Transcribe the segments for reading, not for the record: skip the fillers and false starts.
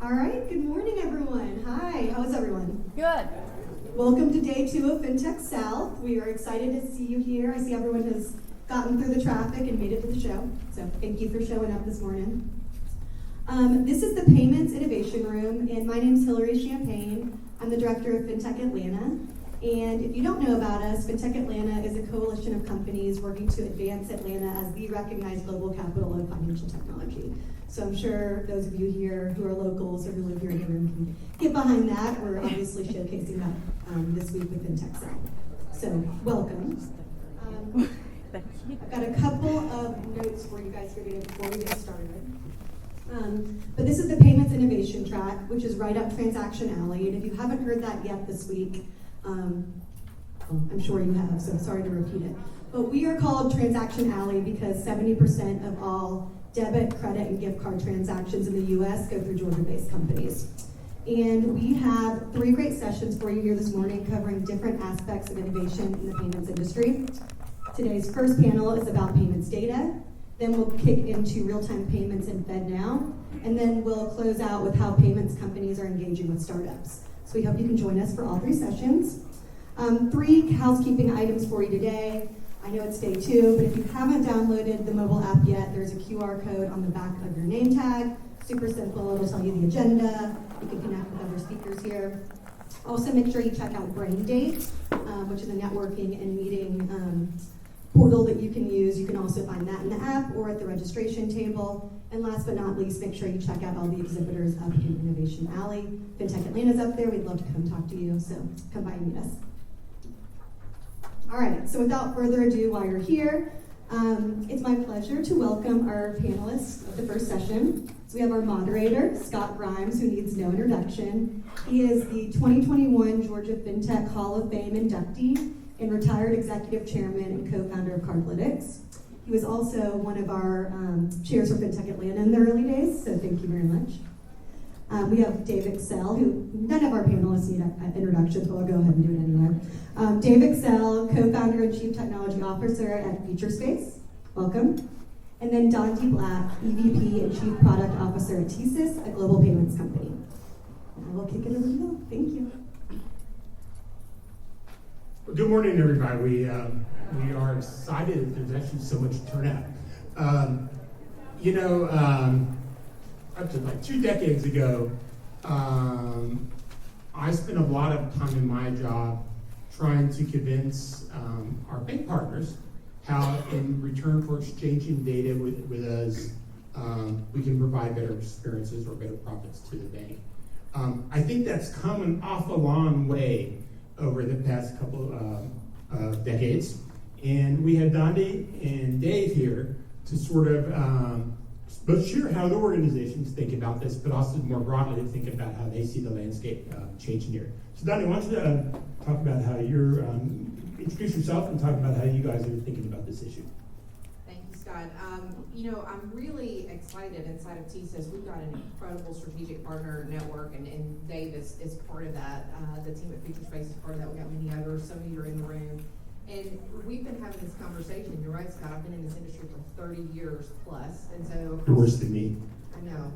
All right, good morning, everyone. Hi, how is everyone? Good. Welcome to day 2 of Fintech South. We are excited to see you here. I see everyone has gotten through the traffic and made it to the show, so thank you for showing up this morning. This is the Payments Innovation Room, and my name is Hillery Champagne. I'm the director of Fintech Atlanta. And if you don't know about us, Fintech Atlanta is a coalition of companies working to advance Atlanta as the recognized global capital of financial technology. So I'm sure those of you here who are locals or who live here in the room can get behind that. We're obviously showcasing that this week with Fintech South. So welcome. I've got a couple of notes for you guys here today before we get started. But this is the Payments Innovation track, which is right up Transaction Alley. And if you haven't heard that yet this week, I'm sure you have, so sorry to repeat it. But we are called Transaction Alley because 70% of all debit, credit, and gift card transactions in the US go through Georgia-based companies. And we have 3 great sessions for you here this morning covering different aspects of innovation in the payments industry. Today's first panel is about payments data. Then we'll kick into real-time payments in FedNow. And then we'll close out with how payments companies are engaging with startups. So we hope you can join us for all 3 sessions. 3 housekeeping items for you today. I know it's day 2, but if you haven't downloaded the mobile app yet, there's a QR code on the back of your name tag. Super simple, it'll tell you the agenda. You can connect with other speakers here. Also make sure you check out Braindate, which is a networking and meeting portal that you can use. You can also find that in the app or at the registration table. And last but not least, make sure you check out all the exhibitors up in Innovation Alley. Fintech Atlanta's up there. We'd love to come talk to you, so come by and meet us. All right, so without further ado, while you're here, it's my pleasure to welcome our panelists of the first session. So we have our moderator, Scott Grimes, who needs no introduction. He is the 2021 Georgia FinTech Hall of Fame inductee and retired executive chairman and co-founder of Cardlytics. He was also one of our chairs for Fintech Atlanta in the early days, so thank you very much. We have Dave Excell, who none of our panelists need introductions, but I'll go ahead and do it anyway. Dave Excell, co-founder and chief technology officer at Featurespace. Welcome. And then Dondi Black, EVP and chief product officer at TSYS, a global payments company. And I will kick it over to you. Thank you. Well, good morning, everybody. We are excited that there's actually so much turnout. Up to like 2 decades ago, I spent a lot of time in my job trying to convince our bank partners how, in return for exchanging data with us, we can provide better experiences or better profits to the bank. I think that's come an awful long way over the past couple of decades. And we had Dondi and Dave here to sort of both share how the organizations think about this, but also more broadly to think about how they see the landscape changing here. So Dondi, why don't you talk about how you're, introduce yourself and talk about how you guys are thinking about this issue. Thank you, Scott. I'm really excited inside of TSYS. We've got an incredible strategic partner network, and Dave is part of that. The team at Featurespace is part of that. We've got many others. Some of you are in the room. And we've been having this conversation. You're right, Scott. I've been in this industry for 30 years plus. And so... You're worse than me. I know.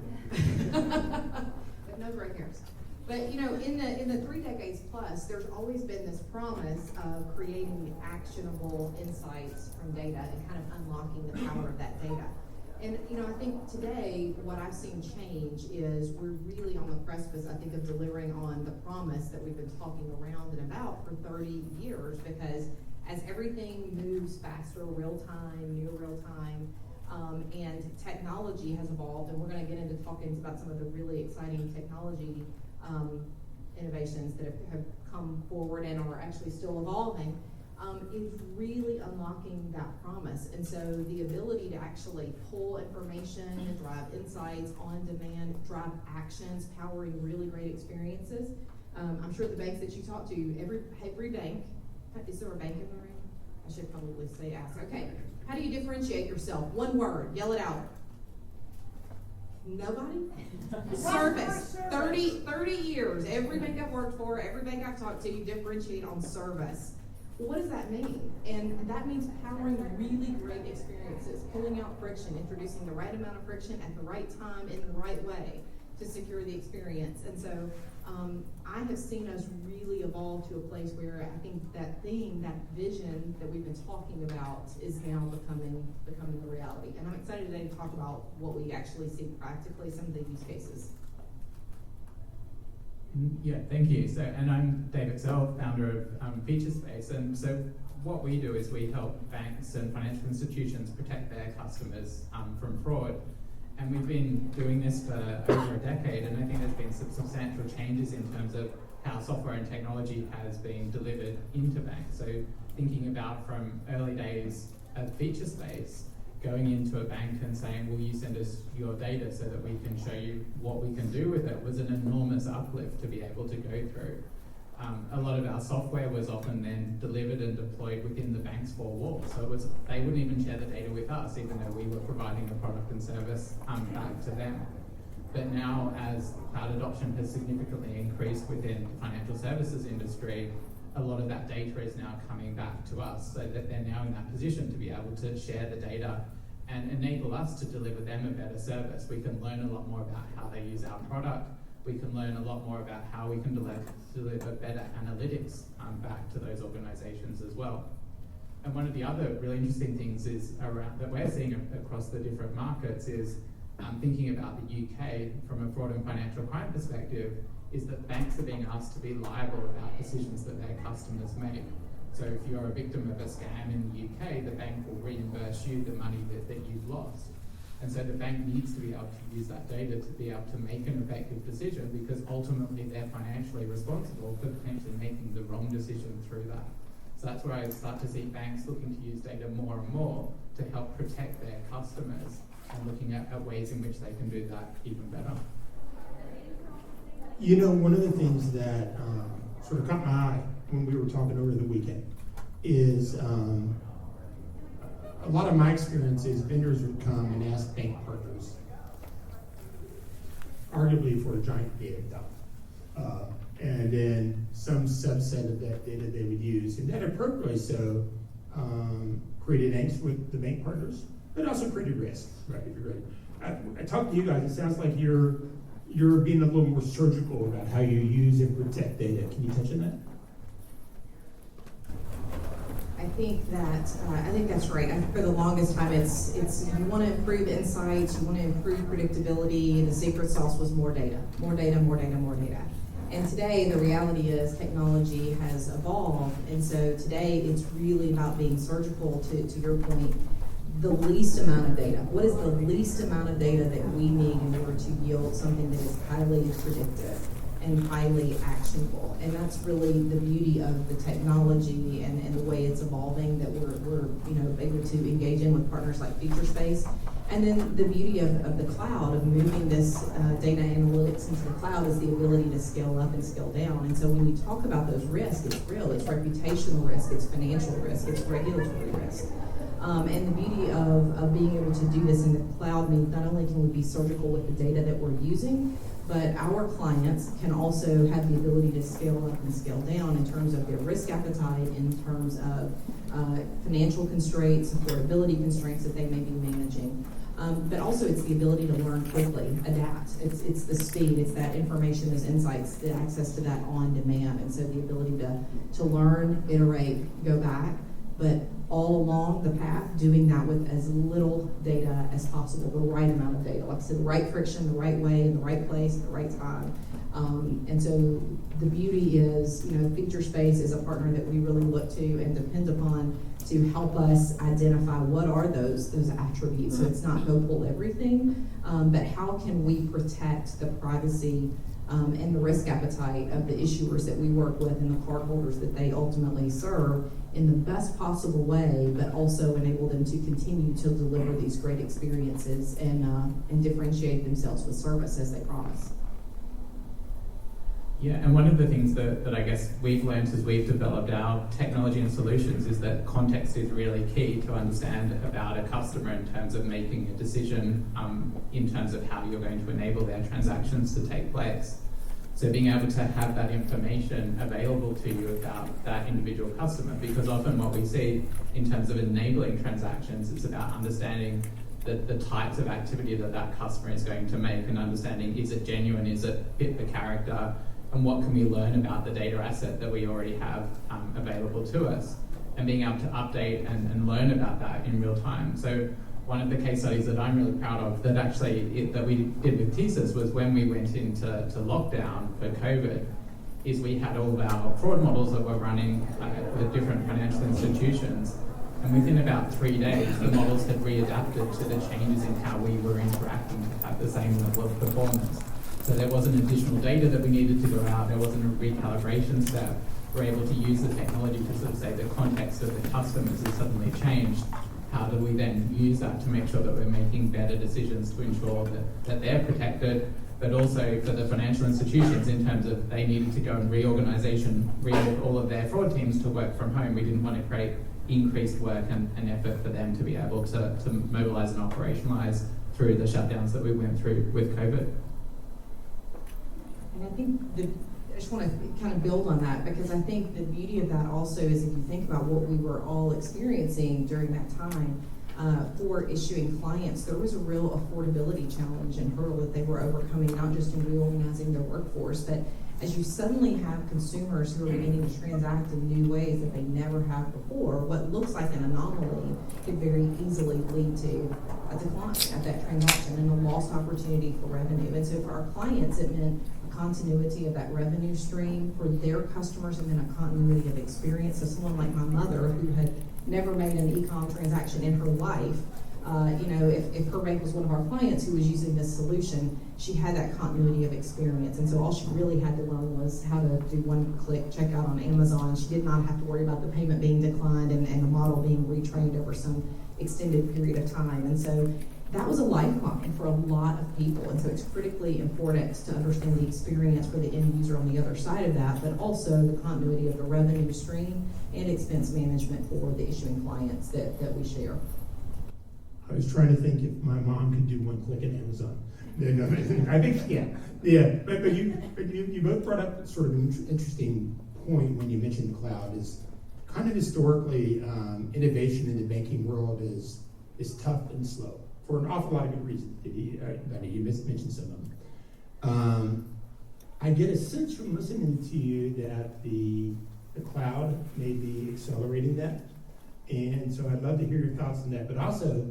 But no gray hairs. But, in the 3 decades plus, there's always been this promise of creating actionable insights from data and kind of unlocking the power of that data. And, I think today what I've seen change is we're really on the precipice, I think, of delivering on the promise that we've been talking around and about for 30 years, because as everything moves faster, real time, near real time, and technology has evolved, and we're going to get into talking about some of the really exciting technology innovations that have come forward and are actually still evolving, is really unlocking that promise. And so the ability to actually pull information, drive insights on demand, drive actions, powering really great experiences. I'm sure the banks that you talk to, every bank, is there a bank in the room? I should probably say ask. Okay, how do you differentiate yourself? One word, yell it out. Nobody? Service. 30 years. Every bank I've worked for, every bank I've talked to, you differentiate on service. Well, what does that mean? And that means powering really great experiences, pulling out friction, introducing the right amount of friction at the right time in the right way to secure the experience. And so I have seen us really evolve to a place where I think that thing, that vision that we've been talking about is now becoming the reality. And I'm excited today to talk about what we actually see practically, some of the use cases. Yeah, thank you. So, and I'm Excell, founder of Featurespace. And so what we do is we help banks and financial institutions protect their customers from fraud. And we've been doing this for over a decade, and I think there's been some substantial changes in terms of how software and technology has been delivered into banks. So thinking about from early days of Featurespace, going into a bank and saying, will you send us your data so that we can show you what we can do with it, was an enormous uplift to be able to go through. A lot of our software was often then delivered and deployed within the bank's four walls. So they wouldn't even share the data with us, even though we were providing a product and service back to them. But now, as cloud adoption has significantly increased within the financial services industry, a lot of that data is now coming back to us, so that they're now in that position to be able to share the data and enable us to deliver them a better service. We can learn a lot more about how they use our product. We can learn a lot more about how we can deliver better analytics back to those organizations as well. And one of the other really interesting things is around that we're seeing across the different markets is thinking about the UK from a fraud and financial crime perspective, is that banks are being asked to be liable about decisions that their customers make. So if you're a victim of a scam in the UK, the bank will reimburse you the money that you've lost. And so the bank needs to be able to use that data to be able to make an effective decision, because ultimately they're financially responsible for potentially making the wrong decision through that. So that's where I start to see banks looking to use data more and more to help protect their customers and looking at ways in which they can do that even better. You know, one of the things that sort of caught my eye when we were talking over the weekend is a lot of my experience is vendors would come and ask bank partners, arguably for a giant data dump. And then some subset of that data they would use, and that appropriately so created angst with the bank partners, but also created risk, right? If you're right. I talked to you guys, it sounds like you're being a little more surgical about how you use and protect data. Can you touch on that? I think that's right. For the longest time, it's you want to improve insights, you want to improve predictability, and the secret sauce was more data, more data, more data, more data. And today, the reality is technology has evolved, and so today it's really about being surgical. To your point, the least amount of data. What is the least amount of data that we need in order to yield something that is highly predictive and highly actionable? And that's really the beauty of the technology and the way it's evolving, that we're able to engage in with partners like Featurespace. And then the beauty of the cloud, of moving this data analytics into the cloud, is the ability to scale up and scale down. And so when you talk about those risks, it's real. It's reputational risk, it's financial risk, it's regulatory risk. And the beauty of being able to do this in the cloud means not only can we be surgical with the data that we're using, but our clients can also have the ability to scale up and scale down in terms of their risk appetite, in terms of financial constraints, affordability constraints that they may be managing. But also it's the ability to learn quickly, adapt. It's the speed, it's that information, those insights, the access to that on demand. And so the ability to learn, iterate, go back, but all along the path, doing that with as little data as possible, the right amount of data. Like I said, the right friction, the right way, in the right place, at the right time. And so the beauty is, Featurespace is a partner that we really look to and depend upon to help us identify what are those attributes. So it's not go pull everything, but how can we protect the privacy and the risk appetite of the issuers that we work with and the cardholders that they ultimately serve in the best possible way, but also enable them to continue to deliver these great experiences and differentiate themselves with service as they promise. Yeah, and one of the things that I guess we've learned as we've developed our technology and solutions is that context is really key to understand about a customer in terms of making a decision in terms of how you're going to enable their transactions to take place. So being able to have that information available to you about that individual customer, because often what we see in terms of enabling transactions is about understanding the types of activity that customer is going to make and understanding, is it genuine, is it fit the character, and what can we learn about the data asset that we already have available to us, and being able to update and learn about that in real time. So one of the case studies that I'm really proud of that that we did with TSYS was when we went into lockdown for COVID, is we had all of our fraud models that were running with different financial institutions, and within about 3 days the models had readapted to the changes in how we were interacting to have the same level of performance. So there wasn't additional data that we needed to go out, there wasn't a recalibration step. We're able to use the technology to sort of say the context of the customers has suddenly changed. How do we then use that to make sure that we're making better decisions to ensure that they're protected, but also for the financial institutions in terms of they needed to go and reorg all of their fraud teams to work from home. We didn't want to create increased work and effort for them to be able to mobilize and operationalize through the shutdowns that we went through with COVID. And I think I just want to kind of build on that, because I think the beauty of that also is if you think about what we were all experiencing during that time for issuing clients, there was a real affordability challenge and hurdle that they were overcoming, not just in reorganizing their workforce, but as you suddenly have consumers who are beginning to transact in new ways that they never have before, what looks like an anomaly could very easily lead to a decline of that transaction and a lost opportunity for revenue. And so for our clients, it meant continuity of that revenue stream for their customers, and then a continuity of experience. So someone like my mother, who had never made an e-com transaction in her life, if her bank was one of our clients who was using this solution, she had that continuity of experience. And so all she really had to learn was how to do one-click checkout on Amazon. She did not have to worry about the payment being declined and the model being retrained over some extended period of time. And so that was a lifeline for a lot of people, and so it's critically important to understand the experience for the end user on the other side of that, but also the continuity of the revenue stream and expense management for the issuing clients that we share. I was trying to think if my mom could do one click at Amazon. No, I think she can. Yeah, but you both brought up sort of an interesting point when you mentioned cloud. Is kind of historically innovation in the banking world is tough and slow, for an awful lot of good reasons. You mentioned some of them. I get a sense from listening to you that the cloud may be accelerating that. And so I'd love to hear your thoughts on that. But also,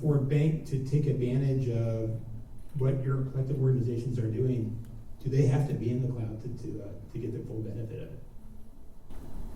for a bank to take advantage of what your collective organizations are doing, do they have to be in the cloud to get the full benefit of it?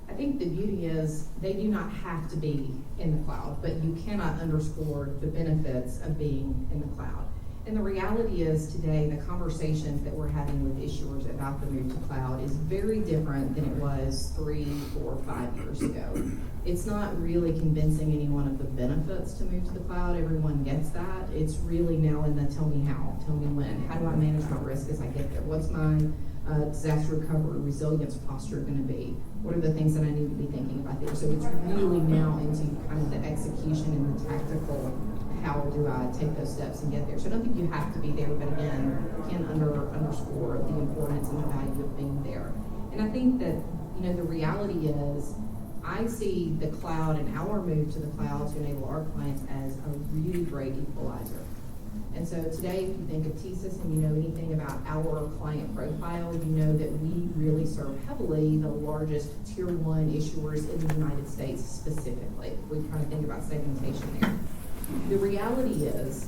I think the beauty is they do not have to be in the cloud, but you cannot underscore the benefits of being in the cloud. And the reality is today, the conversations that we're having with issuers about the move to cloud is very different than it was 3, 4, 5 years ago. It's not really convincing anyone of the benefits to move to the cloud. Everyone gets that. It's really now in the tell me how, tell me when. How do I manage my risk as I get there? What's my disaster recovery resilience posture going to be? What are the things that I need to be thinking about there? So it's really now into kind of the execution and the tactical, how do I take those steps and get there? So I don't think you have to be there, but again, can underscore the importance and the value of being there. And I think that, the reality is, I see the cloud and our move to the cloud to enable our clients as a really great equalizer. And so today, if you think of TSYS and you know anything about our client profile, you know that we really serve heavily the largest tier 1 issuers in the United States specifically. We try to think about segmentation there. The reality is,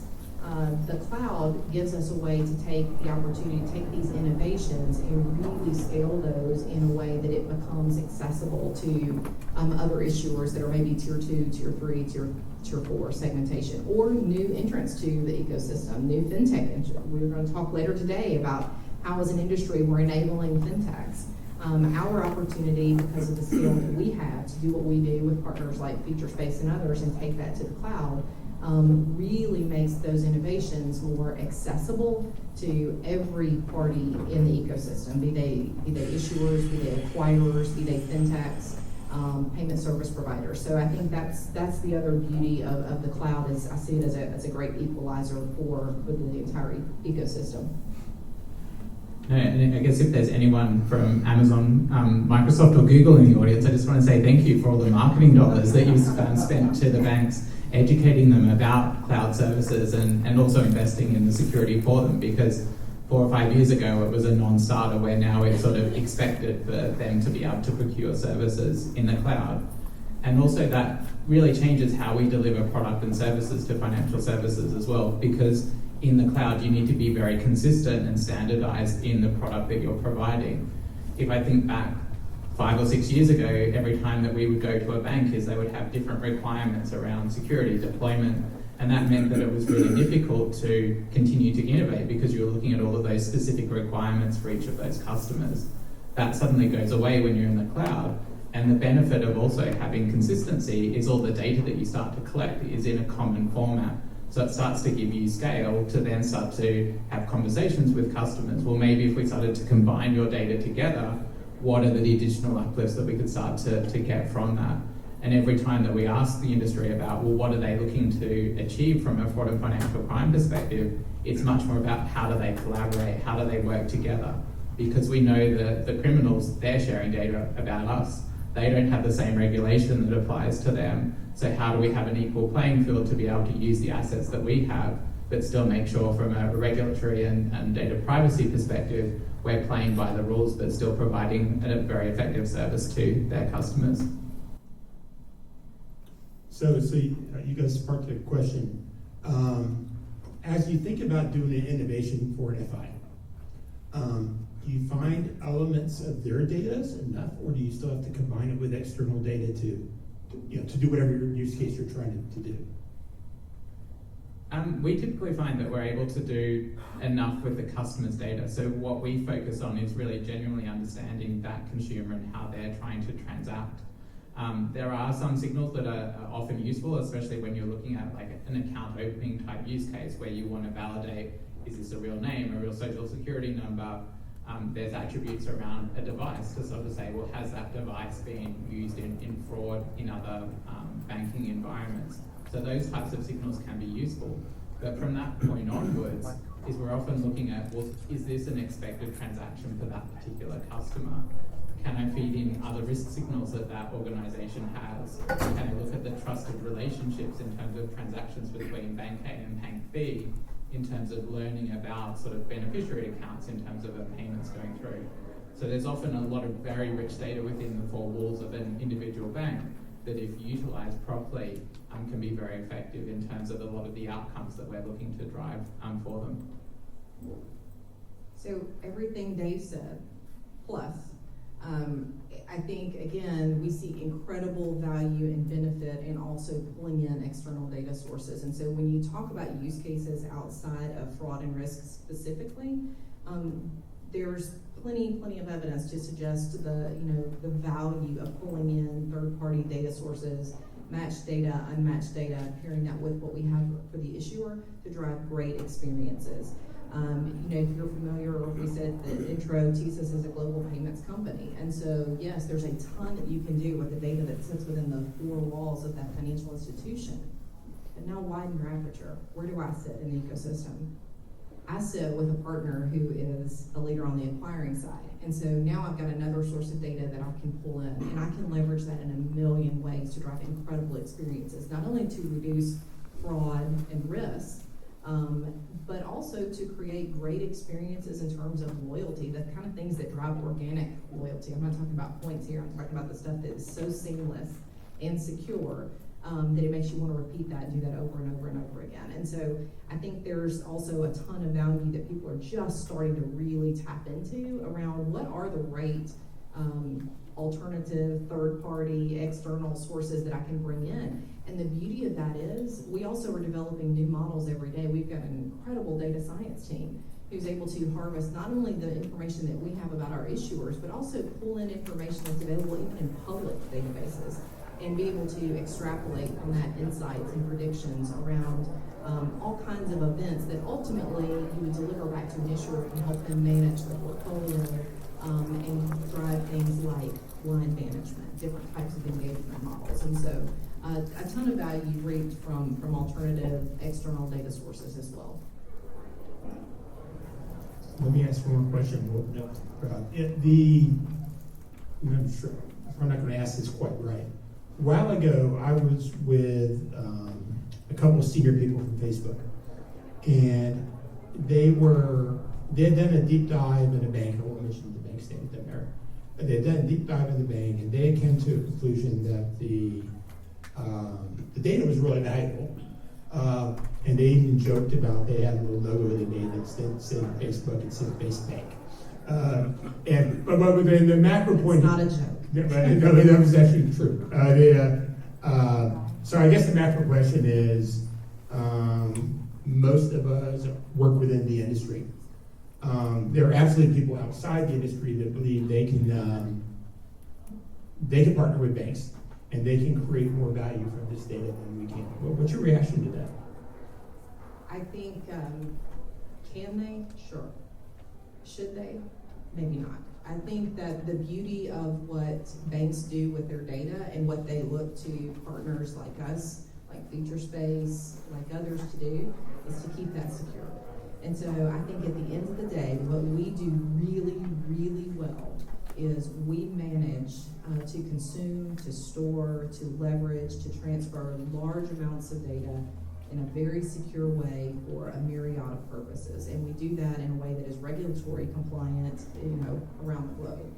the cloud gives us a way to take the opportunity to take these innovations and really scale those in a way that it becomes accessible to other issuers that are maybe tier 2, tier 3, tier 4 segmentation, or new entrants to the ecosystem, new fintech. We're going to talk later today about how as an industry we're enabling fintechs. Our opportunity, because of the skill that we have to do what we do with partners like Featurespace and others and take that to the cloud, really makes those innovations more accessible to every party in the ecosystem, be they issuers, be they acquirers, be they fintechs, payment service providers. So I think that's the other beauty of the cloud, is I see it as a great equalizer for the entire ecosystem. And I guess if there's anyone from Amazon, Microsoft or Google in the audience, I just want to say thank you for all the marketing dollars that you've spent to the banks, educating them about cloud services and also investing in the security for them, because 4 or 5 years ago it was a non-starter, where now it's sort of expected for them to be able to procure services in the cloud. And also that really changes how we deliver product and services to financial services as well, because in the cloud, you need to be very consistent and standardized in the product that you're providing. If I think back 5 or 6 years ago, every time that we would go to a bank, they would have different requirements around security, deployment, and that meant that it was really difficult to continue to innovate because you were looking at all of those specific requirements for each of those customers. That suddenly goes away when you're in the cloud. And the benefit of also having consistency is all the data that you start to collect is in a common format. So it starts to give you scale to then start to have conversations with customers. Well, maybe if we started to combine your data together, what are the additional uplifts that we could start to get from that? And every time that we ask the industry about, well, what are they looking to achieve from a fraud and financial crime perspective, it's much more about how do they collaborate, how do they work together? Because we know that the criminals, they're sharing data about us. They don't have the same regulation that applies to them. So how do we have an equal playing field to be able to use the assets that we have, but still make sure from a regulatory and data privacy perspective, we're playing by the rules, but still providing a very effective service to their customers. So you guys sparked a question. As you think about doing an innovation for an FI, do you find elements of their data is enough, or do you still have to combine it with external data to do whatever your use case you're trying to do? We typically find that we're able to do enough with the customer's data. So what we focus on is really genuinely understanding that consumer and how they're trying to transact. There are some signals that are often useful, especially when you're looking at like an account opening type use case where you want to validate, is this a real name, a real social security number? There's attributes around a device to sort of say, well, has that device been used in fraud in other banking environments? So those types of signals can be useful. But from that point onwards, is we're often looking at, well, is this an expected transaction for that particular customer? Can I feed in other risk signals that that organization has? Can I look at the trusted relationships in terms of transactions between bank A and bank B, in terms of learning about sort of beneficiary accounts in terms of payments going through? So there's often a lot of very rich data within the four walls of an individual bank that, if utilized properly, can be very effective in terms of a lot of the outcomes that we're looking to drive for them. So everything Dave said, plus, I think, again, we see incredible value and benefit in also pulling in external data sources. And so when you talk about use cases outside of fraud and risk specifically, there's plenty of evidence to suggest the value of pulling in third-party data sources, matched data, unmatched data, pairing that with what we have for the issuer to drive great experiences. If you're familiar, or if we said the intro, TSYS is a global payments company. And so, yes, there's a ton that you can do with the data that sits within the four walls of that financial institution. But now widen your aperture. Where do I sit in the ecosystem? I sit with a partner who is a leader on the acquiring side. And so now I've got another source of data that I can pull in, and I can leverage that in a million ways to drive incredible experiences, not only to reduce fraud and risk, but also to create great experiences in terms of loyalty, the kind of things that drive organic loyalty. I'm not talking about points here, I'm talking about the stuff that is so seamless and secure that it makes you want to repeat that and do that over and over and over again. And so I think there's also a ton of value that people are just starting to really tap into around what are the right alternative, third-party, external sources that I can bring in. And the beauty of that is we also are developing new models every day. We've got an incredible data science team who's able to harvest not only the information that we have about our issuers, but also pull in information that's available even in public databases and be able to extrapolate from that insights and predictions around all kinds of events that ultimately you would deliver back to an issuer and help them manage the portfolio and drive things like line management, different types of engagement models. And so a ton of value reaped from alternative external data sources as well. Let me ask one more question. I'm sure I'm not going to ask this quite right. A while ago, I was with a couple of senior people from Facebook, and they had done a deep dive in a bank. I won't mention the bank name there, but they had done a deep dive in the bank, and they came to a conclusion that the data was really valuable. And they even joked about they had a little logo they made that said Facebook and said Face Bank. But then the macro point. It's not a joke. No, that was actually true. So I guess the macro question is, most of us work within the industry. There are absolutely people outside the industry that believe they can partner with banks and they can create more value from this data than we can. What's your reaction to that? I think, can they? Sure. Should they? Maybe not. I think that the beauty of what banks do with their data and what they look to partners like us, like Featurespace, like others to do, is to keep that secure. And so I think at the end of the day, what we do really, really well is we manage to consume, to store, to leverage, to transfer large amounts of data in a very secure way for a myriad of purposes. And we do that in a way that is regulatory compliant, around the globe.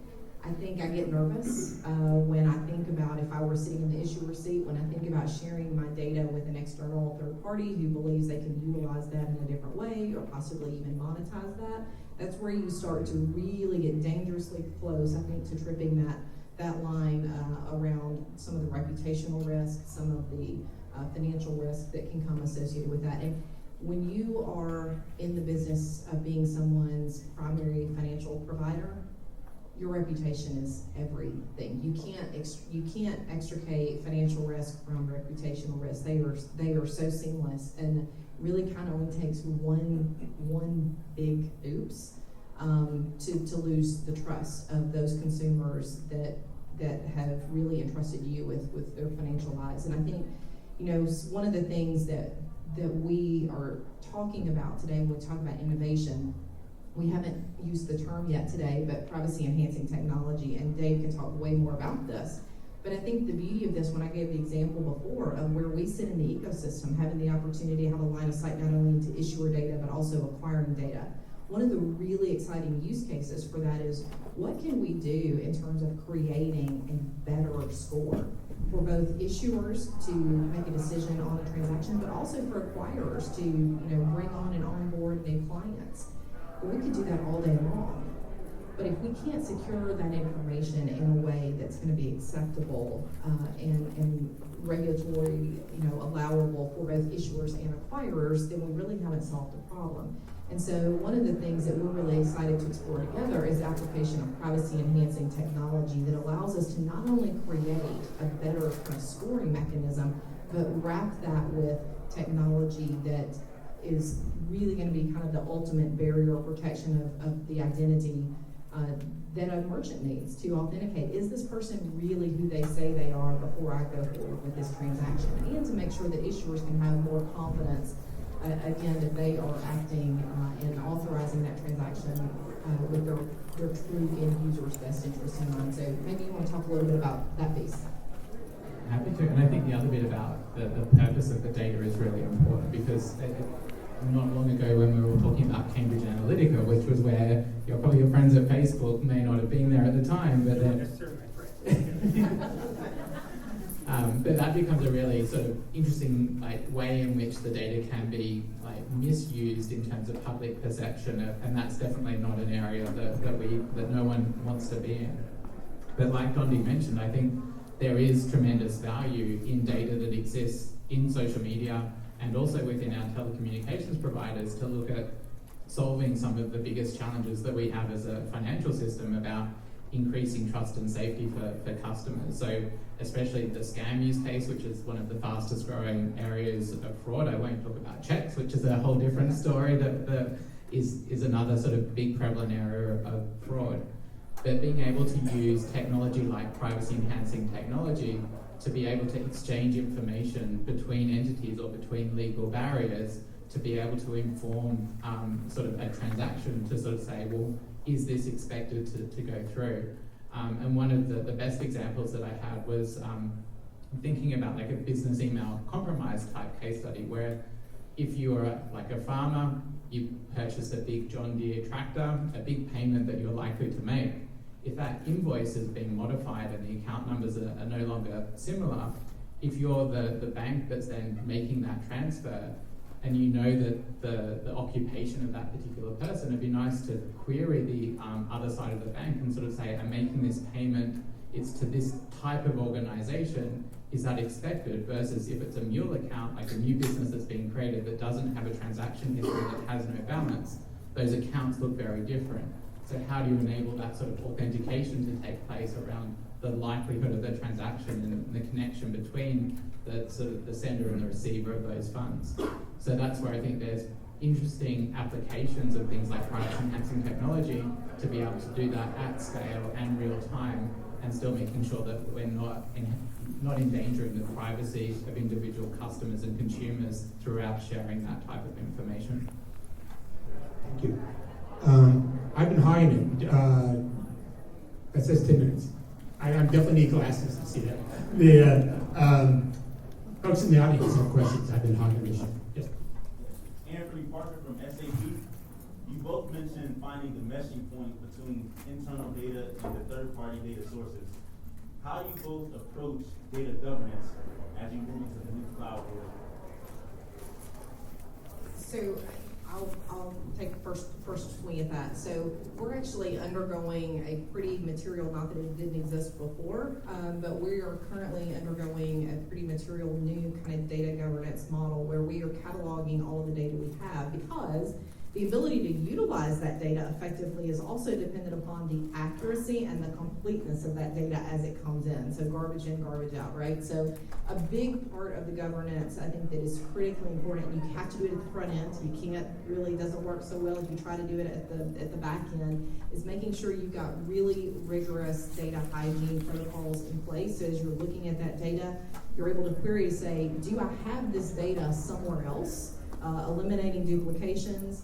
I think I get nervous when I think about if I were sitting in the issuer seat, when I think about sharing my data with an external third party who believes they can utilize that in a different way or possibly even monetize that. That's where you start to really get dangerously close, I think, to tripping that line around some of the reputational risk, some of the financial risk that can come associated with that. And when you are in the business of being someone's primary financial provider, your reputation is everything. You can't extricate financial risk from reputational risk. They are so seamless, and really kind of only takes one big oops to lose the trust of those consumers that have really entrusted you with their financial lives. And I think, one of the things that we are talking about today when we talk about innovation, we haven't used the term yet today, but privacy enhancing technology, and Dave can talk way more about this. But I think the beauty of this, when I gave the example before of where we sit in the ecosystem, having the opportunity to have a line of sight not only to issuer data, but also acquiring data. One of the really exciting use cases for that is, what can we do in terms of creating a better score for both issuers to make a decision on a transaction, but also for acquirers to bring on and onboard new clients. We could do that all day long. But if we can't secure that information in a way that's going to be acceptable and regulatory, allowable for both issuers and acquirers, then we really haven't solved the problem. And so one of the things that we're really excited to explore together is the application of privacy-enhancing technology that allows us to not only create a better kind of scoring mechanism, but wrap that with technology that is really going to be kind of the ultimate barrier or protection of the identity that a merchant needs to authenticate. Is this person really who they say they are before I go forward with this transaction? And to make sure that issuers can have more confidence, again, that they are acting and authorizing that transaction with their true end user's best interest in mind. So maybe you want to talk a little bit about that piece. Happy to, and I think the other bit about the purpose of the data is really important, because not long ago when we were talking about Cambridge Analytica, which was where probably your friends at Facebook may not have been there at the time, but then but that becomes a really sort of interesting way in which the data can be misused in terms of public perception, and that's definitely not an area that no one wants to be in. But like Dondi mentioned, I think there is tremendous value in data that exists in social media and also within our telecommunications providers to look at solving some of the biggest challenges that we have as a financial system about increasing trust and safety for customers. So especially the scam use case, which is one of the fastest growing areas of fraud. I won't talk about checks, which is a whole different story that is another sort of big prevalent area of fraud. But being able to use technology like privacy enhancing technology to be able to exchange information between entities or between legal barriers to be able to inform sort of a transaction to sort of say, well, is this expected to go through? And one of the best examples that I had was thinking about like a business email compromise type case study where if you're like a farmer, you purchase a big John Deere tractor, a big payment that you're likely to make. If that invoice is being modified and the account numbers are no longer similar, if you're the bank that's then making that transfer and you know that the occupation of that particular person, it'd be nice to query the other side of the bank and sort of say, I'm making this payment, it's to this type of organization, is that expected? Versus if it's a mule account, like a new business that's being created that doesn't have a transaction history, that has no balance, those accounts look very different. So how do you enable that sort of authentication to take place around the likelihood of the transaction and the connection between the sort of the sender and the receiver of those funds? So that's where I think there's interesting applications of things like privacy enhancing technology to be able to do that at scale and real time, and still making sure that we're not endangering the privacy of individual customers and consumers throughout sharing that type of information. Thank you. I've been hogging it. That says 10 minutes. I definitely need glasses to see that. The folks in the audience have questions. I've been hogging this. Yes. Anthony Parker from SAP. You both mentioned finding the meshing point between internal data and the third-party data sources. How do you both approach data governance as you move into the new cloud world? So I'll take first swing at that. So we're actually undergoing a pretty material, not that it didn't exist before, but we are currently undergoing a pretty material new kind of data governance model where we are cataloging all of the data we have, because the ability to utilize that data effectively is also dependent upon the accuracy and the completeness of that data as it comes in. So garbage in, garbage out, right? So a big part of the governance, I think, that is critically important, you have to do it at the front end. You can't, really doesn't work so well if you try to do it at the back end, is making sure you've got really rigorous data hygiene protocols in place. So as you're looking at that data, you're able to query to say, do I have this data somewhere else? Eliminating duplications,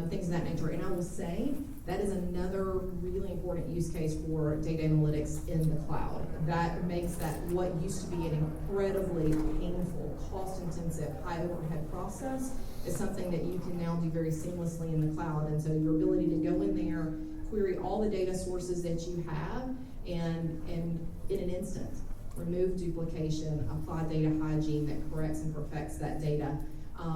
things of that nature. And I will say that is another really important use case for data analytics in the cloud. That makes that what used to be an incredibly painful, cost-intensive, high-overhead process is something that you can now do very seamlessly in the cloud. And so your ability to go in there, query all the data sources that you have, and in an instant, remove duplication, apply data hygiene that corrects and perfects that data.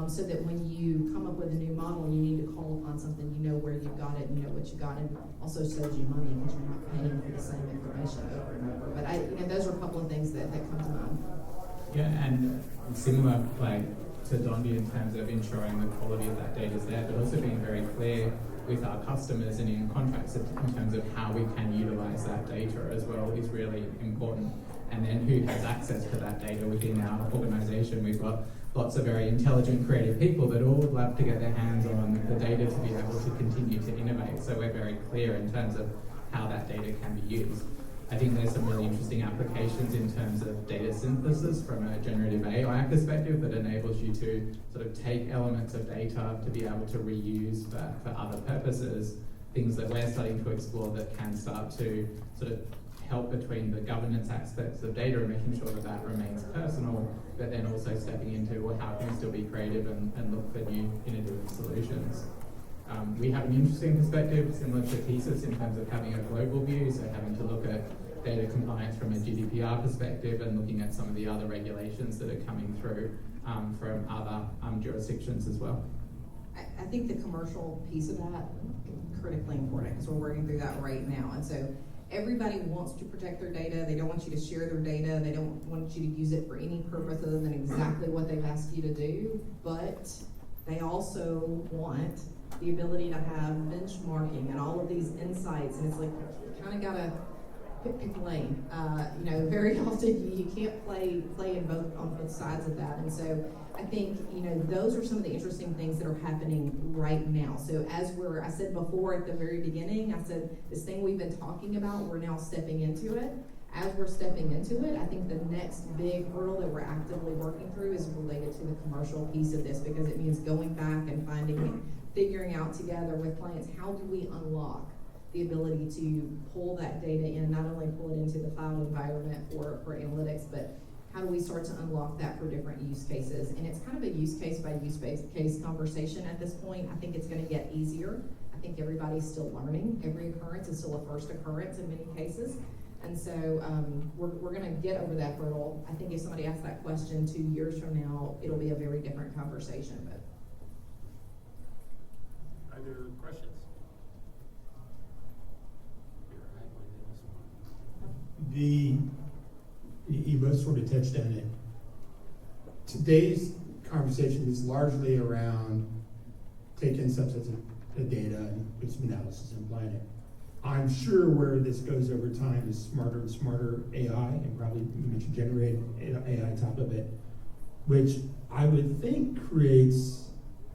So that when you come up with a new model and you need to call upon something, you know where you got it, you know what you got, and also saves you money because you're not paying for the same information over and over. But those are a couple of things that come to mind. Yeah, and similar like to Dondi in terms of ensuring the quality of that data is there, but also being very clear with our customers and in contracts in terms of how we can utilize that data as well is really important. And then who has access to that data within our organization. We've got lots of very intelligent, creative people that all would love to get their hands on the data to be able to continue to innovate. So we're very clear in terms of how that data can be used. I think there's some really interesting applications in terms of data synthesis from a generative AI perspective that enables you to sort of take elements of data to be able to reuse for other purposes, things that we're starting to explore that can start to sort of help between the governance aspects of data and making sure that that remains personal, but then also stepping into, well, how can we still be creative and look for new innovative solutions. We have an interesting perspective similar to TSYS in terms of having a global view, so having to look at data compliance from a GDPR perspective and looking at some of the other regulations that are coming through from other jurisdictions as well. I think the commercial piece of that is critically important because we're working through that right now. And so everybody wants to protect their data. They don't want you to share their data. They don't want you to use it for any purpose other than exactly what they've asked you to do. But they also want the ability to have benchmarking and all of these insights, and it's like you kind of gotta pick a lane. Very often you can't play on both sides of that, and so I think those are some of the interesting things that are happening right now. So I said before at the very beginning, I said this thing we've been talking about, we're now stepping into it. As we're stepping into it, I think the next big hurdle that we're actively working through is related to the commercial piece of this, because it means going back and figuring out together with clients, how do we unlock the ability to pull that data in, not only pull it into the cloud environment for analytics, but how do we start to unlock that for different use cases? And it's kind of a use case by use case conversation at this point. I think it's going to get easier. I think everybody's still learning. Every occurrence is still a first occurrence in many cases. And so we're going to get over that hurdle. I think if somebody asks that question 2 years from now, it'll be a very different conversation. But are there questions? You both sort of touched on it. Today's conversation is largely around taking subsets of data and put some analysis and applying it. I'm sure where this goes over time is smarter and smarter AI, and probably you mentioned generated AI on top of it, which I would think creates,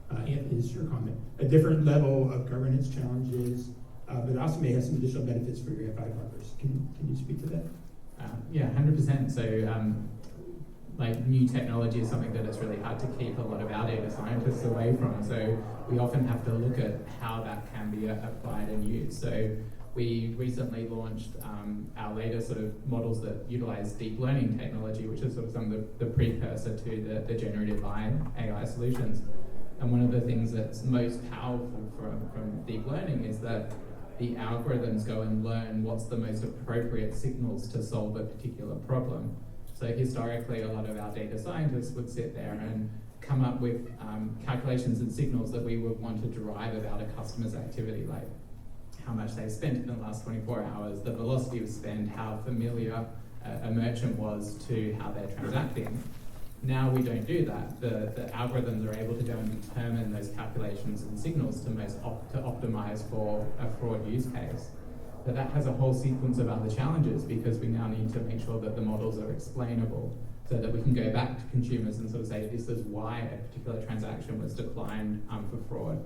Anthony, this is your comment, a different level of governance challenges, but also may have some additional benefits for your FI partners. Can you speak to that? Yeah, 100%. So, new technology is something that it's really hard to keep a lot of our data scientists away from. So we often have to look at how that can be applied and used. So we recently launched our latest sort of models that utilize deep learning technology, which is sort of some of the precursor to the generative AI solutions. And one of the things that's most powerful from deep learning is that the algorithms go and learn what's the most appropriate signals to solve a particular problem. So historically, a lot of our data scientists would sit there and come up with calculations and signals that we would want to derive about a customer's activity, like how much they spent in the last 24 hours, the velocity of spend, how familiar a merchant was to how they're transacting. Now we don't do that. The algorithms are able to go and determine those calculations and signals to optimize for a fraud use case. But that has a whole sequence of other challenges, because we now need to make sure that the models are explainable, so that we can go back to consumers and sort of say, this is why a particular transaction was declined for fraud.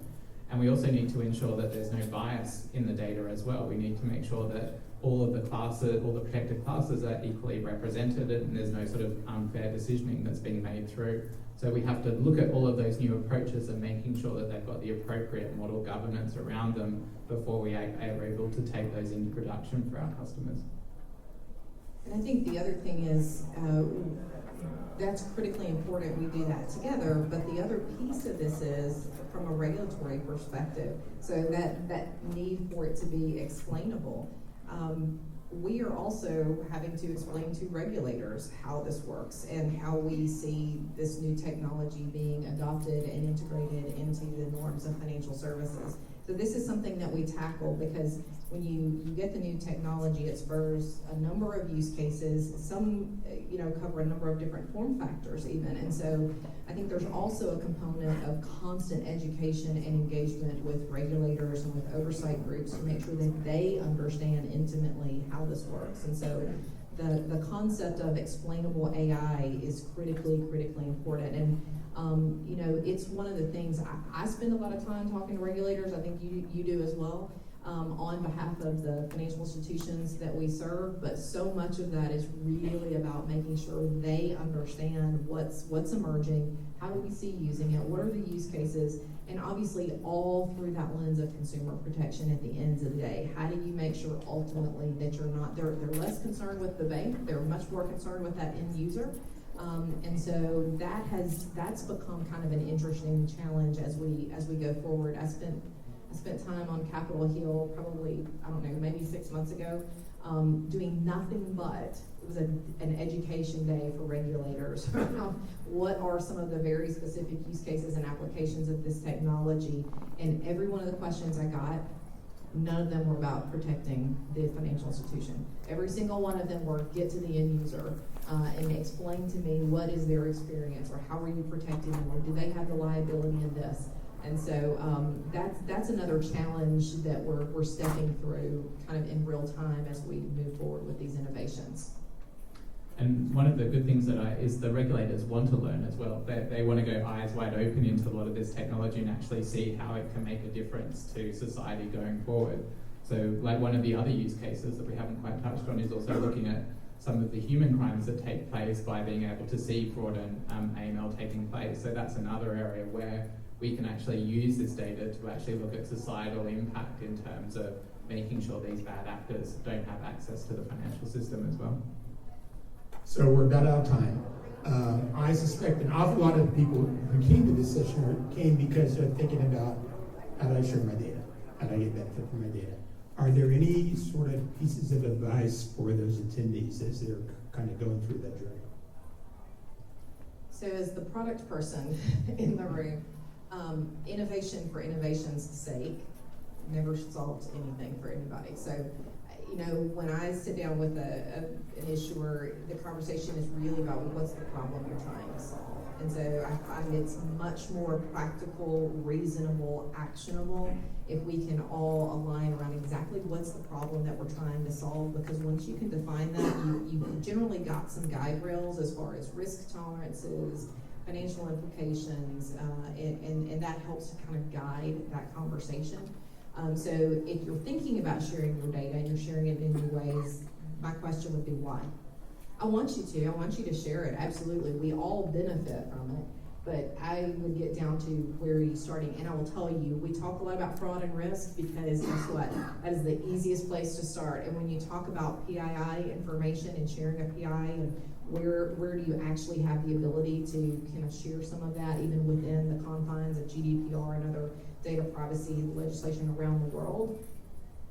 And we also need to ensure that there's no bias in the data as well. We need to make sure that all of the classes, all the protected classes are equally represented, and there's no sort of unfair decisioning that's being made through. So we have to look at all of those new approaches and making sure that they've got the appropriate model governance around them before we are able to take those into production for our customers. And I think the other thing is, that's critically important we do that together, but the other piece of this is from a regulatory perspective, so that need for it to be explainable. We are also having to explain to regulators how this works and how we see this new technology being adopted and integrated into the norms of financial services. So this is something that we tackle, because when you get the new technology, it spurs a number of use cases. Some cover a number of different form factors even. And so I think there's also a component of constant education and engagement with regulators and with oversight groups to make sure that they understand intimately how this works. And so the concept of explainable AI is critically important. And it's one of the things I spend a lot of time talking to regulators. I think you do as well, on behalf of the financial institutions that we serve. But so much of that is really about making sure they understand what's emerging, how do we see using it, what are the use cases, and obviously all through that lens of consumer protection at the end of the day. How do you make sure ultimately that you're not, they're less concerned with the bank, they're much more concerned with that end user. And so that's become kind of an interesting challenge as we go forward. I spent time on Capitol Hill probably, maybe 6 months ago, doing nothing but, it was an education day for regulators. What are some of the very specific use cases and applications of this technology? And every one of the questions I got, none of them were about protecting the financial institution. Every single one of them were get to the end user and explain to me what is their experience, or how are you protecting them, or do they have the liability in this? And so that's another challenge that we're stepping through kind of in real time as we move forward with these innovations. And one of the good things is the regulators want to learn as well. They want to go eyes wide open into a lot of this technology and actually see how it can make a difference to society going forward. So like one of the other use cases that we haven't quite touched on is also looking at some of the human crimes that take place by being able to see fraud and AML taking place. So that's another area where we can actually use this data to actually look at societal impact in terms of making sure these bad actors don't have access to the financial system as well. So we're about out of time. I suspect an awful lot of people who came to this session came because they're thinking about how do I share my data? How do I get benefit from my data? Are there any sort of pieces of advice for those attendees as they're kind of going through that journey? So as the product person in the room, innovation for innovation's sake never solves anything for anybody. So, you know, when I sit down with an issuer, the conversation is really about what's the problem you're trying to solve. And so I find it's much more practical, reasonable, actionable if we can all align around exactly what's the problem that we're trying to solve, because once you can define that, you've generally got some guide rails as far as risk tolerances, financial implications, and that helps to kind of guide that conversation. So if you're thinking about sharing your data and you're sharing it in new ways, my question would be why? I want you to share it, absolutely. We all benefit from it, but I would get down to where are you starting, and I will tell you, we talk a lot about fraud and risk because guess what? That is the easiest place to start. And when you talk about PII information and sharing a PI and where do you actually have the ability to kind of share some of that even within the confines of GDPR and other data privacy legislation around the world,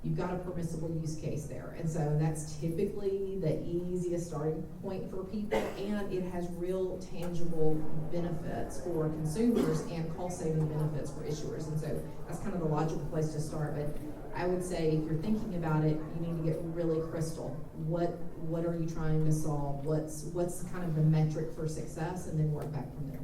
you've got a permissible use case there. And so that's typically the easiest starting point for people, and it has real tangible benefits for consumers and cost-saving benefits for issuers. And so that's kind of the logical place to start. But I would say if you're thinking about it, you need to get really crystal. What are you trying to solve? What's kind of the metric for success, and then work back from there.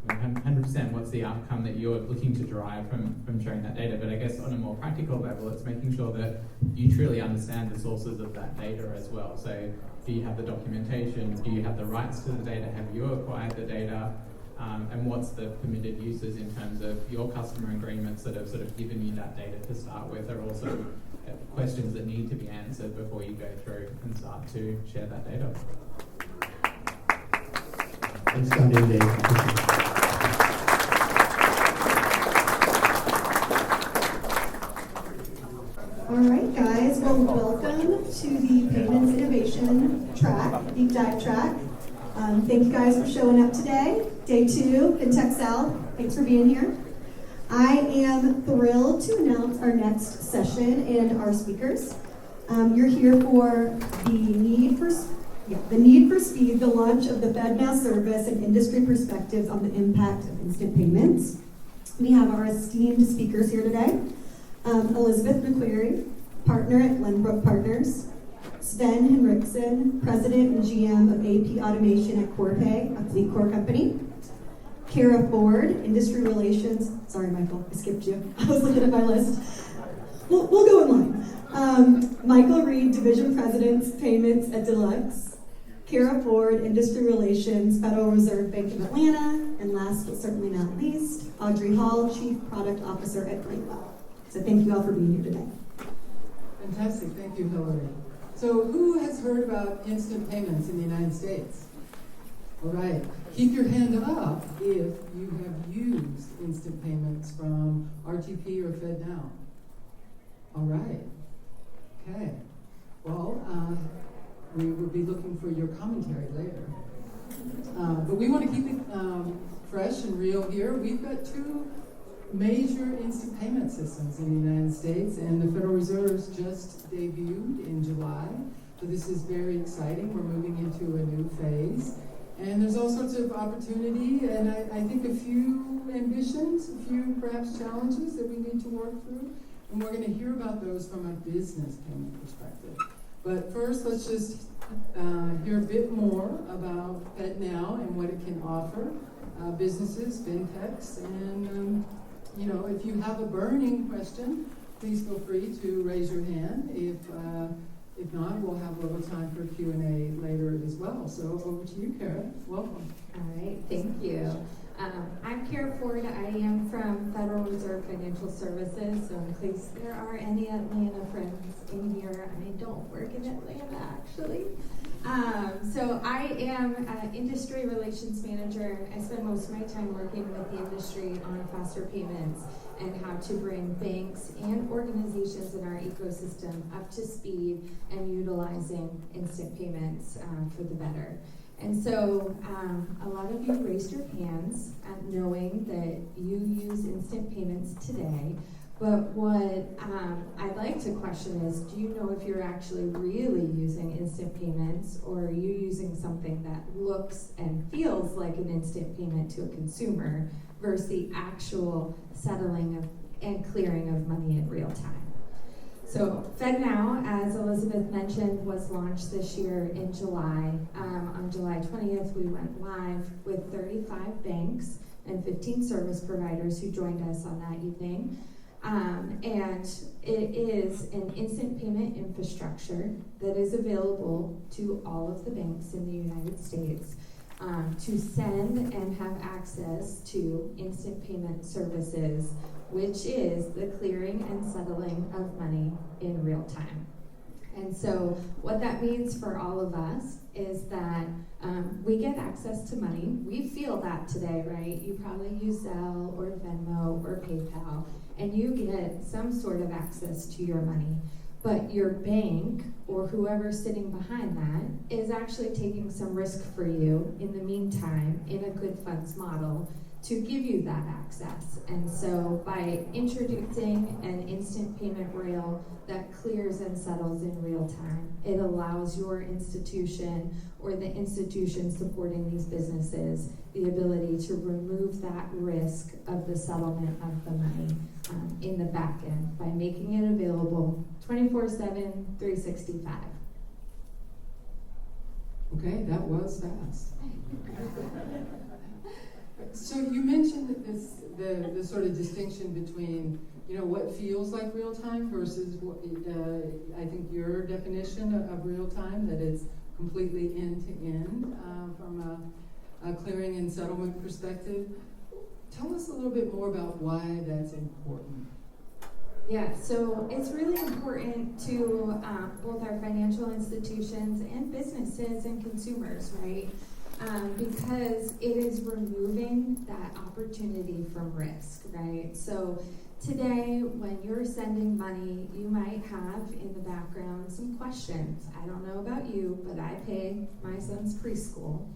100% what's the outcome that you're looking to derive from sharing that data, but I guess on a more practical level, it's making sure that you truly understand the sources of that data as well. So do you have the documentation? Do you have the rights to the data? Have you acquired the data? And what's the permitted uses in terms of your customer agreements that have sort of given you that data to start with are also questions that need to be answered before you go through and start to share that data. Thanks, Dondi and Dave. All right, guys, well, welcome to the Payments Innovation track, deep dive track. Thank you guys for showing up today. Day 2, Fintech South. Thanks for being here. I am thrilled to announce our next session and our speakers. You're here for the need for speed, the launch of the FedNow service, and industry perspectives on the impact of instant payments. We have our esteemed speakers here today. Elizabeth McQuerry, partner at Glenbrook Partners. Sven Hinrichsen, president and GM of AP Automation at Corpay, a FLEETCOR company. Kara Ford, industry relations. Sorry, Michael, I skipped you. I was looking at my list. We'll go in line. Mikel Reed, division president, payments at Deluxe. Kara Ford, industry relations, Federal Reserve Bank of Atlanta. And last but certainly not least, Audrey Hall, chief product officer at Brightwell. So thank you all for being here today. Fantastic, thank you, Hillary. So who has heard about instant payments in the United States? All right, keep your hand up if you have used instant payments from RTP or FedNow. All right, okay. Well, we will be looking for your commentary later. But we want to keep it fresh and real here. We've got 2 major instant payment systems in the United States, and the Federal Reserve's just debuted in July. So this is very exciting. We're moving into a new phase. And there's all sorts of opportunity, and I think a few ambitions, a few perhaps challenges that we need to work through. And we're going to hear about those from a business payment perspective. But first, let's just hear a bit more about FedNow and what it can offer businesses, fintechs, and if you have a burning question, please feel free to raise your hand. If not, we'll have a little time for Q&A later as well. So over to you, Kara. Welcome. All right, thank you. I'm Kara Ford. I am from Federal Reserve Financial Services, so in case there are any Atlanta friends in here, I don't work in Atlanta actually. So I am an industry relations manager. I spend most of my time working with the industry on faster payments and how to bring banks and organizations in our ecosystem up to speed and utilizing instant payments for the better. And so a lot of you raised your hands knowing that you use instant payments today. But what I'd like to question is, do you know if you're actually really using instant payments, or are you using something that looks and feels like an instant payment to a consumer versus the actual settling of and clearing of money in real time? So FedNow, as Elizabeth mentioned, was launched this year in July. On July 20th, we went live with 35 banks and 15 service providers who joined us on that evening. And it is an instant payment infrastructure that is available to all of the banks in the United States to send and have access to instant payment services, which is the clearing and settling of money in real time. And so what that means for all of us is that we get access to money. We feel that today, right? You probably use Zelle or Venmo or PayPal, and you get some sort of access to your money. But your bank or whoever's sitting behind that is actually taking some risk for you in the meantime in a good funds model to give you that access. And so by introducing an instant payment rail that clears and settles in real time, it allows your institution or the institution supporting these businesses the ability to remove that risk of the settlement of the money in the back end by making it available 24/7, 365. Okay, that was fast. So you mentioned that the sort of distinction between what feels like real time versus what I think your definition of real time, that it's completely end to end from a clearing and settlement perspective. Tell us a little bit more about why that's important. Yeah, so it's really important to both our financial institutions and businesses and consumers, right? Because it is removing that opportunity from risk, right? So today, when you're sending money, you might have in the background some questions. I don't know about you, but I pay my son's preschool.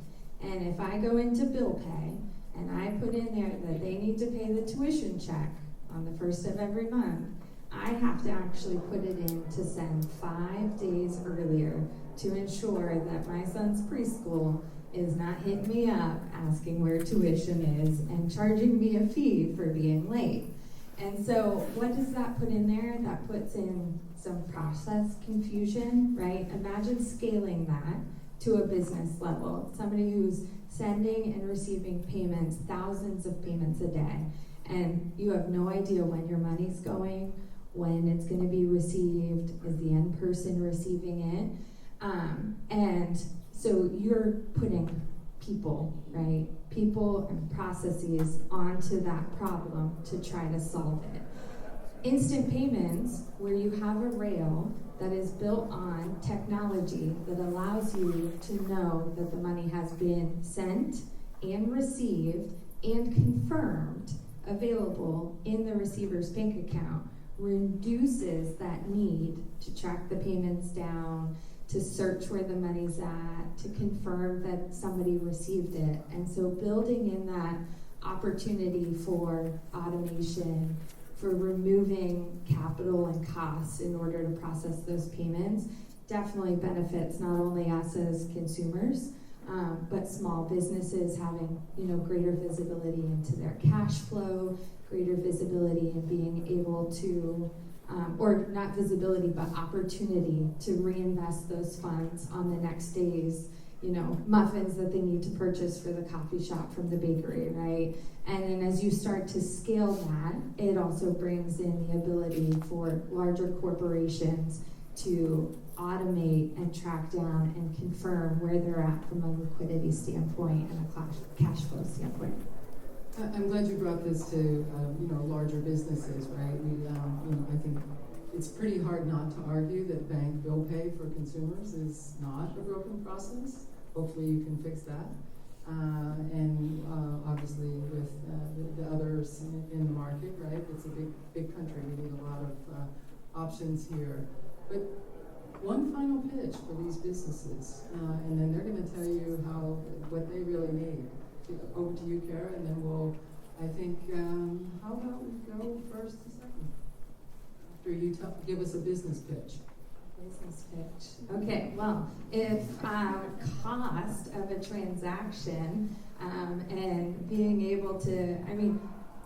And if I go into bill pay and I put in there that they need to pay the tuition check on the first of every month, I have to actually put it in to send 5 days earlier to ensure that my son's preschool is not hitting me up asking where tuition is and charging me a fee for being late. And so what does that put in there? That puts in some process confusion, right? Imagine scaling that to a business level. Somebody who's sending and receiving payments, thousands of payments a day, and you have no idea when your money's going, when it's going to be received, is the end person receiving it? And so you're putting people, right? People and processes onto that problem to try to solve it. Instant payments, where you have a rail that is built on technology that allows you to know that the money has been sent and received and confirmed available in the receiver's bank account, reduces that need to track the payments down, to search where the money's at, to confirm that somebody received it. And so building in that opportunity for automation, for removing capital and costs in order to process those payments definitely benefits not only us as consumers, but small businesses having greater visibility into their cash flow, greater visibility in being able to or not visibility, but opportunity to reinvest those funds on the next day's, muffins that they need to purchase for the coffee shop from the bakery, right? And then as you start to scale that, it also brings in the ability for larger corporations to automate and track down and confirm where they're at from a liquidity standpoint and a cash flow standpoint. I'm glad you brought this to larger businesses, right? I think it's pretty hard not to argue that bank bill pay for consumers is not a broken process. Hopefully you can fix that. And obviously with the others in the market, right? It's a big country. We need a lot of options here. But one final pitch for these businesses, and then they're going to tell you what they really need. Over to you, Kara, and then we'll, I think, how about we go first to second? After you give us a business pitch. Business pitch. Okay, well, if cost of a transaction and being able to,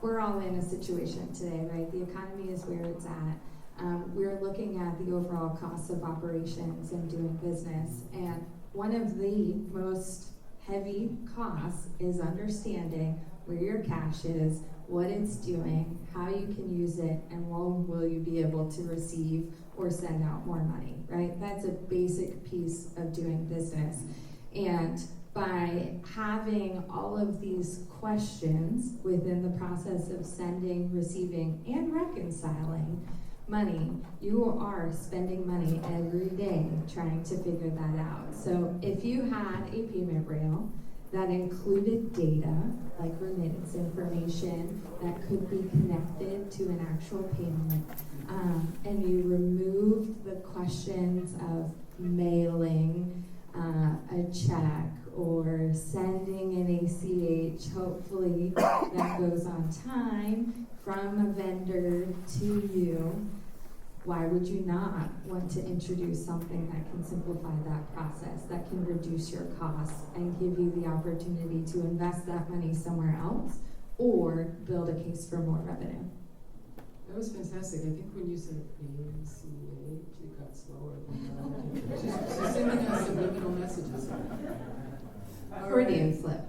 we're all in a situation today, right? The economy is where it's at. We're looking at the overall cost of operations and doing business. And one of the most heavy costs is understanding where your cash is, what it's doing, how you can use it, and when will you be able to receive or send out more money, right? That's a basic piece of doing business. And by having all of these questions within the process of sending, receiving, and reconciling money, you are spending money every day trying to figure that out. So if you had a payment rail that included data, like remittance information, that could be connected to an actual payment, and you removed the questions of mailing a check or sending an ACH, hopefully that goes on time, from a vendor to you, why would you not want to introduce something that can simplify that process, that can reduce your costs and give you the opportunity to invest that money somewhere else or build a case for more revenue? That was fantastic. I think when you said ACH, it got slower than that. She's sending us subliminal messages. Freudian slip.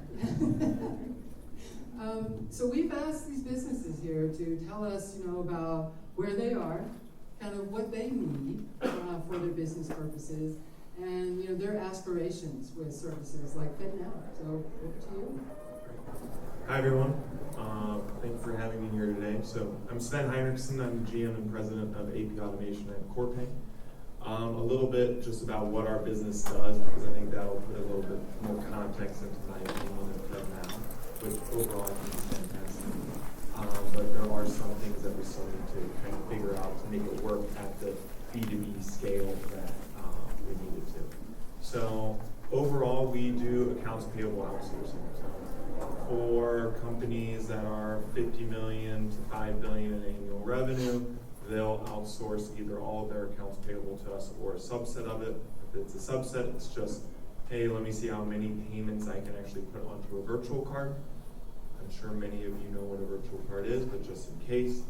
So we've asked these businesses here to tell us, about where they are, kind of what they need for their business purposes, and their aspirations with services like FedNow. So over to you. Hi everyone. Thank you for having me here today. So I'm Sven Hinrichsen. I'm the GM and President of AP Automation at Corpay. A little bit just about what our business does, because I think that will put a little bit more context into my opinion of FedNow, which overall I think is fantastic. But there are some things that we still need to kind of figure out to make it work at the B2B scale that we need it to. So overall, we do accounts payable outsourcing. So for companies that are 50 million to 5 billion in annual revenue, they'll outsource either all of their accounts payable to us or a subset of it. If it's a subset, it's just, hey, let me see how many payments I can actually put onto a virtual card. I'm sure many of you know what a virtual card is, but just in case,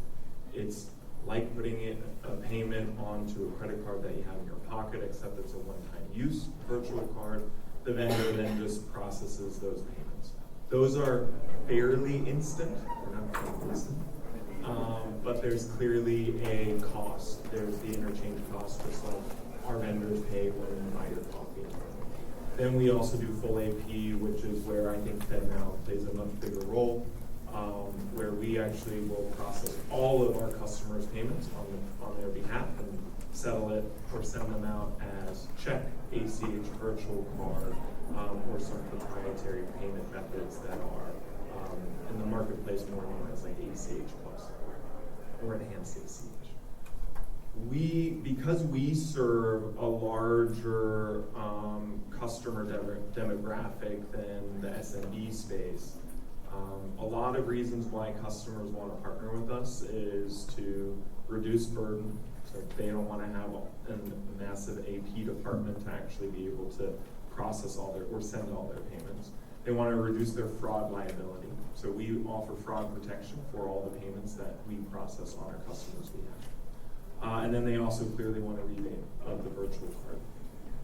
it's like putting a payment onto a credit card that you have in your pocket, except it's a one-time use virtual card. The vendor then just processes those payments. Those are fairly instant. They're not quite instant. But there's clearly a cost. There's the interchange cost, just like our vendors pay when you buy your coffee. Then we also do full AP, which is where I think FedNow plays a much bigger role, where we actually will process all of our customers' payments on their behalf and settle it or send them out as check, ACH, virtual card, or some proprietary payment methods that are in the marketplace more known as like ACH plus or enhanced ACH. Because we serve a larger customer demographic than the SMB space, a lot of reasons why customers want to partner with us is to reduce burden. So they don't want to have a massive AP department to actually be able to process all their or send all their payments. They want to reduce their fraud liability. So we offer fraud protection for all the payments that we process on our customers' behalf. And then they also clearly want a rebate of the virtual card.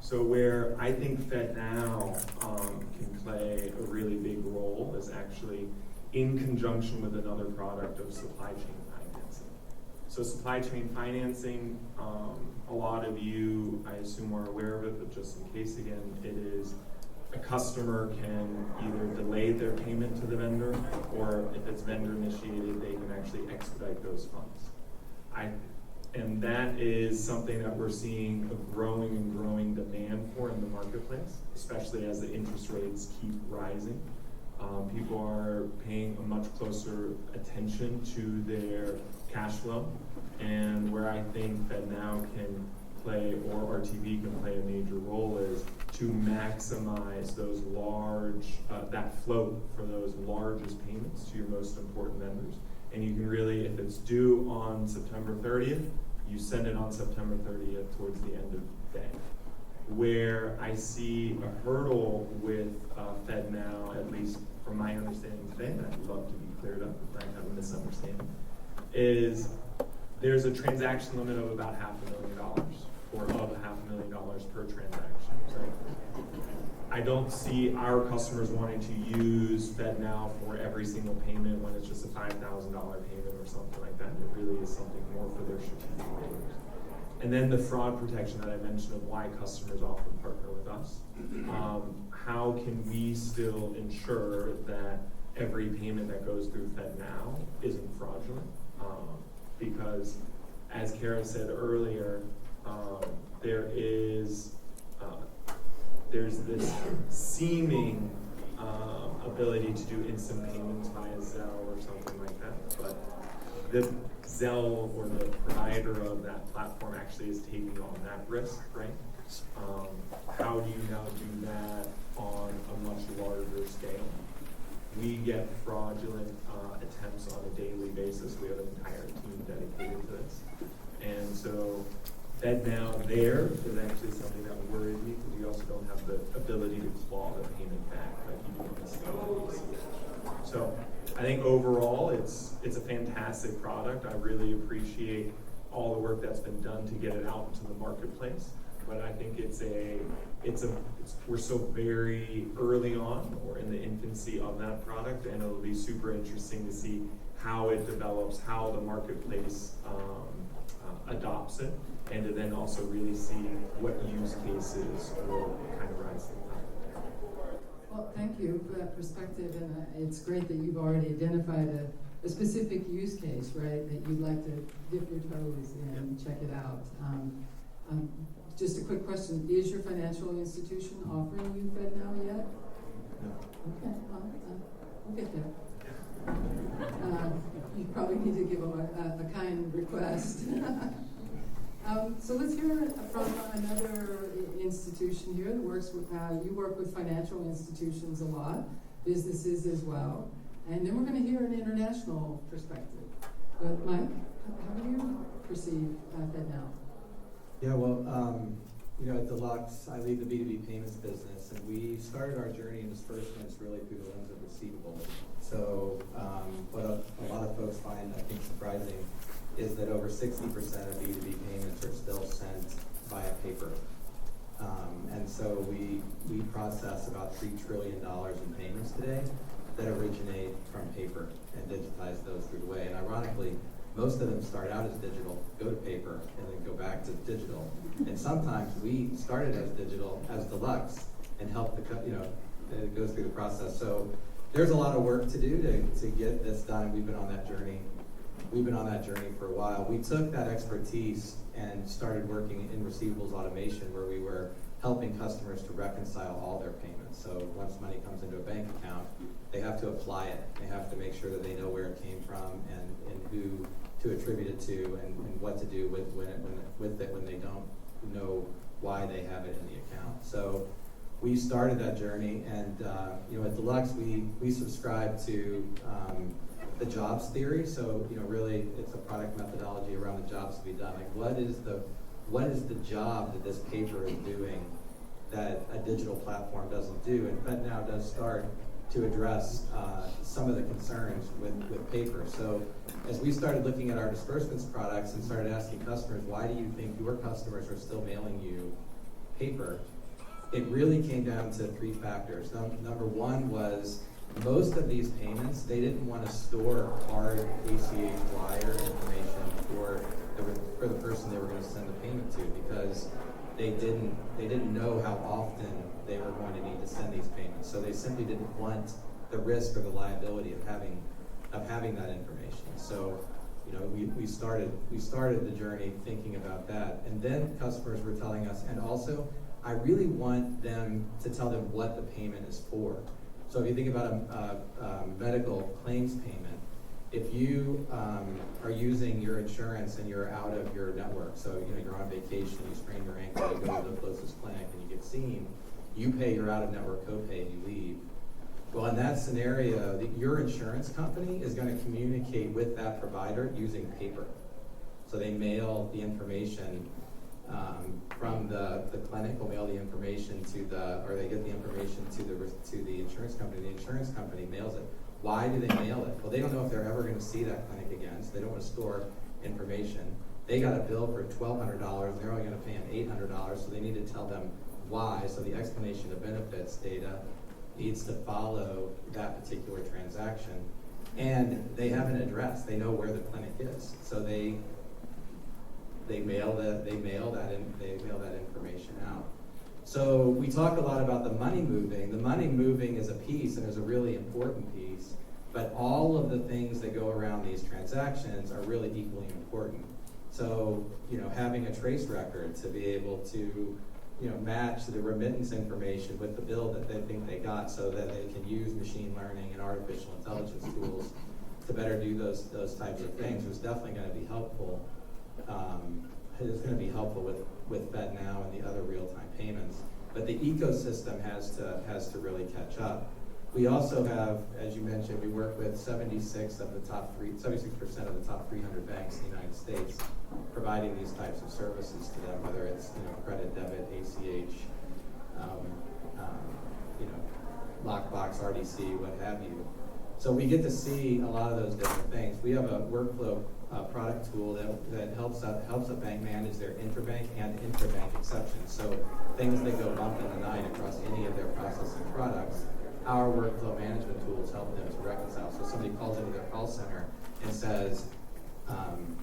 So where I think FedNow can play a really big role is actually in conjunction with another product of supply chain financing. So supply chain financing, a lot of you, I assume, are aware of it, but just in case again, it is a customer can either delay their payment to the vendor, or if it's vendor initiated, they can actually expedite those funds. And that is something that we're seeing a growing and growing demand for in the marketplace, especially as the interest rates keep rising. People are paying a much closer attention to their cash flow, and where I think FedNow can play, or RTV can play a major role, is to maximize those large, that float for those largest payments to your most important vendors. And you can really, if it's due on September 30th, you send it on September 30th towards the end of the day. Where I see a hurdle with FedNow, at least from my understanding today, and I'd love to be cleared up if I have a misunderstanding, is there's a transaction limit of about $500,000, or of $500,000 per transaction, right? I don't see our customers wanting to use FedNow for every single payment when it's just a $5,000 payment or something like that. It really is something more for their strategic goals. And then the fraud protection that I mentioned of why customers often partner with us. How can we still ensure that every payment that goes through FedNow isn't fraudulent? Because, as Kara said earlier, there's this seeming ability to do instant payments via Zelle or something like that, but the Zelle or the provider of that platform actually is taking on that risk, right? How do you now do that on a much larger scale? We get fraudulent attempts on a daily basis. We have an entire team dedicated to this. And so FedNow there is actually something that worries me, because you also don't have the ability to claw the payment back like you do on the Zelle. So I think overall it's a fantastic product. I really appreciate all the work that's been done to get it out into the marketplace. But I think we're so very early on, or in the infancy of that product, and it'll be super interesting to see how it develops, how the marketplace adopts it, and to then also really see what use cases will kind of rise to the top. Well, thank you for that perspective, and it's great that you've already identified a specific use case, right, that you'd like to dip your toes in and check it out. Just a quick question, is your financial institution offering you FedNow yet? No. Okay, we'll get there. You probably need to give them a kind request. So let's hear from another institution here that works with, you work with financial institutions a lot, businesses as well, and then we're going to hear an international perspective. But Mike, how do you perceive FedNow? Yeah, well, at Deluxe, I lead the B2B payments business, and we started our journey in disbursements really through the lens of receivables. So what a lot of folks find, I think, surprising is that over 60% of B2B payments are still sent via paper. And so we process about $3 trillion in payments today that originate from paper and digitize those through the way. And ironically, most of them start out as digital, go to paper, and then go back to digital. And sometimes we started as digital, as Deluxe, and helped it goes through the process. So there's a lot of work to do to get this done. We've been on that journey. We've been on that journey for a while. We took that expertise and started working in receivables automation, where we were helping customers to reconcile all their payments. So once money comes into a bank account, they have to apply it. They have to make sure that they know where it came from and who to attribute it to, and what to do with it when they don't know why they have it in the account. So we started that journey, and at Deluxe we subscribe to the jobs theory. So really it's a product methodology around the jobs to be done. Like what is the job that this paper is doing that a digital platform doesn't do? And FedNow does start to address some of the concerns with paper. So as we started looking at our disbursements products and started asking customers, why do you think your customers are still mailing you paper? it really came down to three factors. Number one was most of these payments, they didn't want to store hard ACH wire information for the person they were going to send the payment to, because they didn't know how often they were going to need to send these payments. So they simply didn't want the risk or the liability of having that information. So, you know, we started the journey thinking about that, and then customers were telling us, and also I really want them to tell them what the payment is for. So if you think about a medical claims payment, if you are using your insurance and you're out of your network, so you know you're on vacation, you sprain your ankle, you go to the closest clinic and you get seen, you pay your out-of-network copay and you leave. Well, in that scenario, your insurance company is going to communicate with that provider using paper. So they mail the information from the clinic will mail the information or they get the information to the insurance company. The insurance company mails it. Why do they mail it? Well, they don't know if they're ever going to see that clinic again, so they don't want to store information. They got a bill for $1,200, they're only going to pay them $800, so they need to tell them why. So the explanation of benefits data needs to follow that particular transaction. And they have an address, they know where the clinic is. So they mail that information out. So we talk a lot about the money moving. The money moving is a piece, and is a really important piece, but all of the things that go around these transactions are really equally important. So, you know, having a trace record to be able to, you know, match the remittance information with the bill that they think they got, so that they can use machine learning and artificial intelligence tools to better do those types of things is definitely going to be helpful. It's going to be helpful with FedNow and the other real-time payments. But the ecosystem has to really catch up. We also have, as you mentioned, we work with 76% of the top 300 banks in the United States, providing these types of services to them, whether it's, you know, credit, debit, ACH, you know, lockbox, RDC, what have you. So we get to see a lot of those different things. We have a workflow product tool that helps a bank manage their interbank and intrabank exceptions. So things that go bump in the night across any of their processing products, our workflow management tools help them to reconcile. So somebody calls into their call center and says,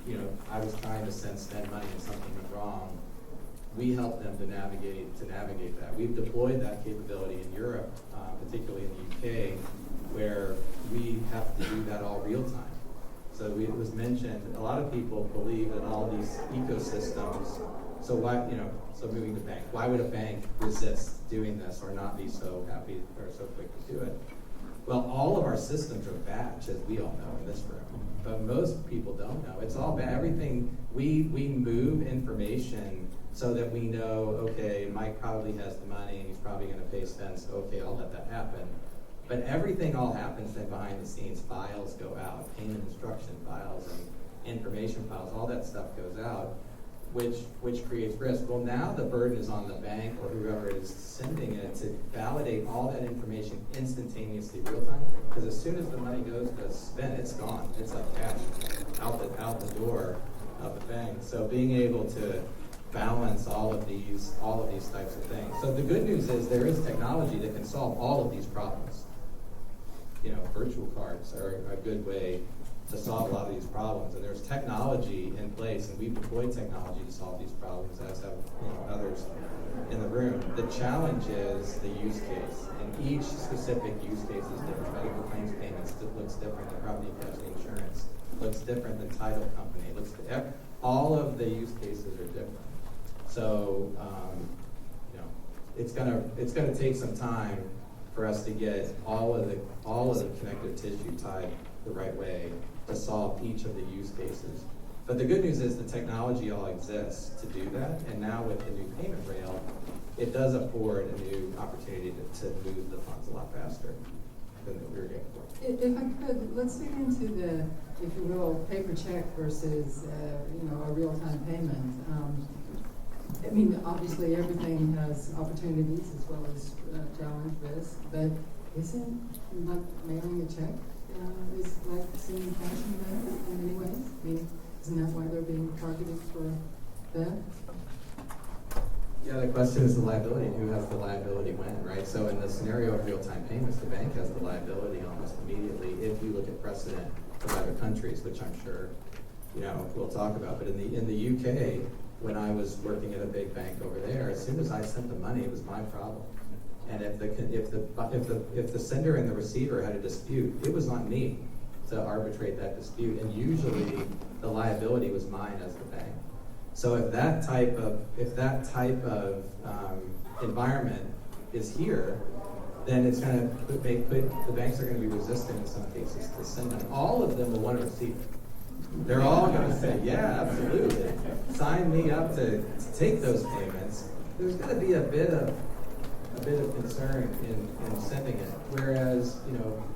you know, I was trying to send money and something went wrong. We help them to navigate that. We've deployed that capability in Europe, particularly in the UK, where we have to do that all real time. So it was mentioned, a lot of people believe in all these ecosystems. So why, you know, so moving to bank, why would a bank resist doing this or not be so happy or so quick to do it? Well, all of our systems are batch, as we all know in this room, but most people don't know. It's all batch. Everything, we move information so that we know, okay, Mike probably has the money and he's probably going to pay Sven, so okay, I'll let that happen. But everything all happens then behind the scenes. Files go out, payment instruction files and information files, all that stuff goes out, which creates risk. Well, now the burden is on the bank or whoever is sending it to validate all that information instantaneously, real time. Because as soon as the money goes to Sven, it's gone. It's like cash out the door of the bank. So being able to balance all of these types of things. So the good news is there is technology that can solve all of these problems. You know, virtual cards are a good way to solve a lot of these problems, and there's technology in place, and we've deployed technology to solve these problems, as have, you know, others in the room. The challenge is the use case, and each specific use case is different. Medical claims payments looks different than property casualty insurance, looks different than title company. All of the use cases are different. So, you know, it's gonna take some time for us to get all of the connective tissue tied the right way to solve each of the use cases. But the good news is the technology all exists to do that, and now with the new payment rail, it does afford a new opportunity to move the funds a lot faster than we were getting before. If I could, let's dig into the, if you will, paper check versus, you know, a real-time payment. I mean, obviously everything has opportunities as well as challenge, risk, but isn't like mailing a check is like sending cash in the mail in many ways? I mean, isn't that why they're being targeted for theft? Yeah, the question is the liability, and who has the liability when, right? So in the scenario of real-time payments, the bank has the liability almost immediately if you look at precedent of other countries, which I'm sure, we'll talk about. But in the UK, when I was working at a big bank over there, as soon as I sent the money, it was my problem. And if the sender and the receiver had a dispute, it was on me to arbitrate that dispute, and usually the liability was mine as the bank. So if that type of environment is here, then it's going to the banks are going to be resistant in some cases to send money. All of them will want to receive it. They're all going to say, yeah, absolutely, sign me up to take those payments. There's going to be a bit of concern in sending it. Whereas,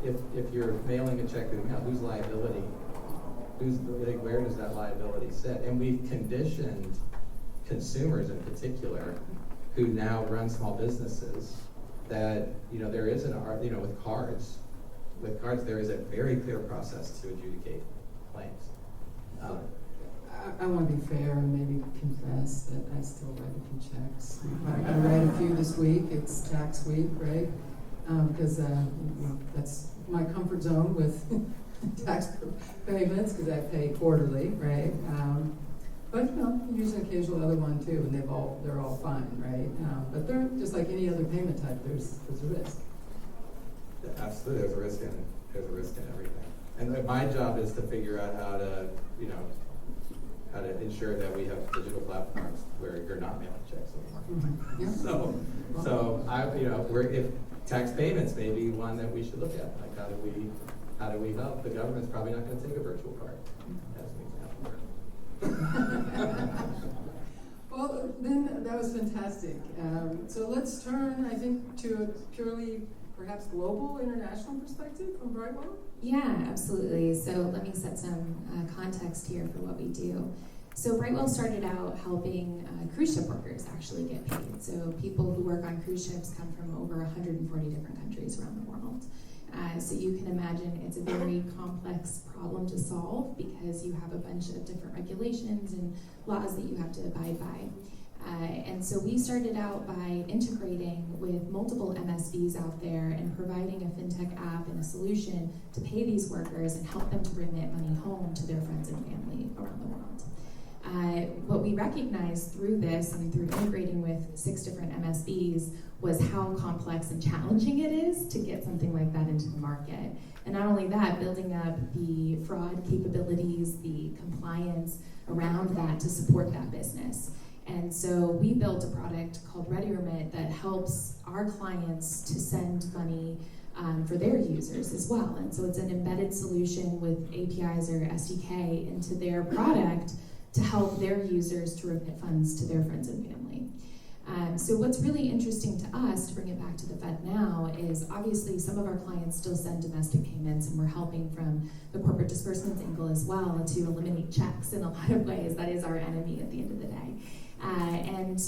if you're mailing a check through the mail, whose liability? Where does that liability sit? And we've conditioned consumers in particular who now run small businesses that, there is with cards there is a very clear process to adjudicate claims. I want to be fair and maybe confess that I still write a few checks. I write a few this week. It's tax week, right? Because that's my comfort zone with tax payments, because I pay quarterly, right? But use an occasional other one too, and they're all fine, right? But they're just like any other payment type. There's a risk. Absolutely, there's a risk in everything. And my job is to figure out how to ensure that we have digital platforms where you're not mailing checks anymore. Mm-hmm. Yeah. So if tax payments may be one that we should look at. Like how do we help? The government's probably not going to take a virtual card as an example. Well, then that was fantastic. So let's turn, I think, to a purely perhaps global, international perspective from Brightwell. Yeah, absolutely. So let me set some context here for what we do. So Brightwell started out helping cruise ship workers actually get paid. So people who work on cruise ships come from over 140 different countries around the world. So you can imagine it's a very complex problem to solve because you have a bunch of different regulations and laws that you have to abide by. And so we started out by integrating with multiple MSPs out there and providing a fintech app and a solution to pay these workers and help them to bring that money home to their friends and family around the world. What we recognized through this and through integrating with 6 different MSPs was how complex and challenging it is to get something like that into the market. And not only that, building up the fraud capabilities, the compliance around that to support that business. And so we built a product called ReadyRemit that helps our clients to send money for their users as well. And so it's an embedded solution with APIs or SDK into their product to help their users to remit funds to their friends and family. So what's really interesting to us, to bring it back to the FedNow, is obviously some of our clients still send domestic payments, and we're helping from the corporate disbursements angle as well to eliminate checks in a lot of ways. That is our enemy at the end of the day. And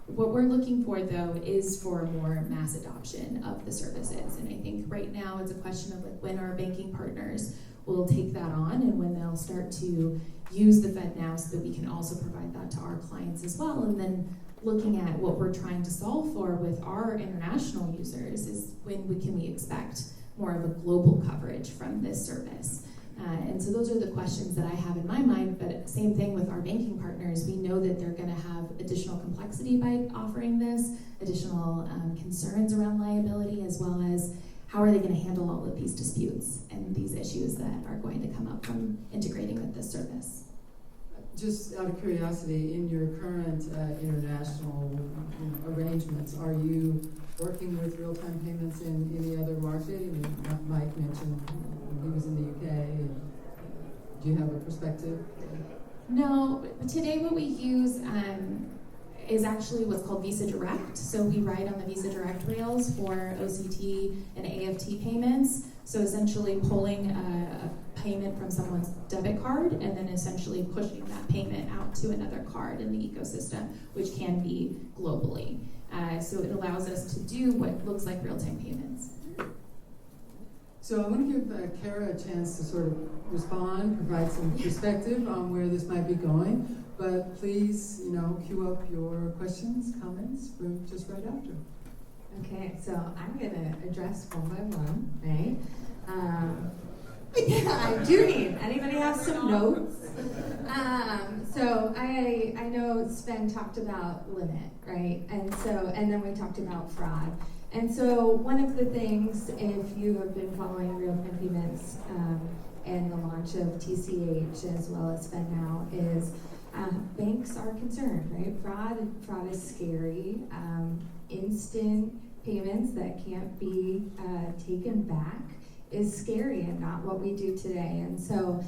what we're looking for, though, is for more mass adoption of the services. And I think right now it's a question of when our banking partners will take that on and when they'll start to use the FedNow so that we can also provide that to our clients as well. And then looking at what we're trying to solve for with our international users is when can we expect more of a global coverage from this service. And so those are the questions that I have in my mind, but same thing with our banking partners. We know that they're going to have additional complexity by offering this, additional concerns around liability, as well as how are they going to handle all of these disputes and these issues that are going to come up from integrating with this service. Just out of curiosity, in your current international arrangements, are you working with real-time payments in any other market? I mean, Mike mentioned he was in the UK. Do you have a perspective? No, today what we use is actually what's called Visa Direct. So we ride on the Visa Direct rails for OCT and AFT payments. So essentially pulling a payment from someone's debit card and then essentially pushing that payment out to another card in the ecosystem, which can be globally. So it allows us to do what looks like real-time payments. So I want to give Kara a chance to sort of respond, provide some perspective on where this might be going. but please, queue up your questions, comments, just right after. Okay, so I'm gonna address one by one, right? I do need, anybody have some notes? So I know Sven talked about limit, right? And then we talked about fraud. And so one of the things, if you have been following real-time payments and the launch of TCH as well as Sven now, is banks are concerned, right? Fraud is scary. Instant payments that can't be taken back is scary and not what we do today. And so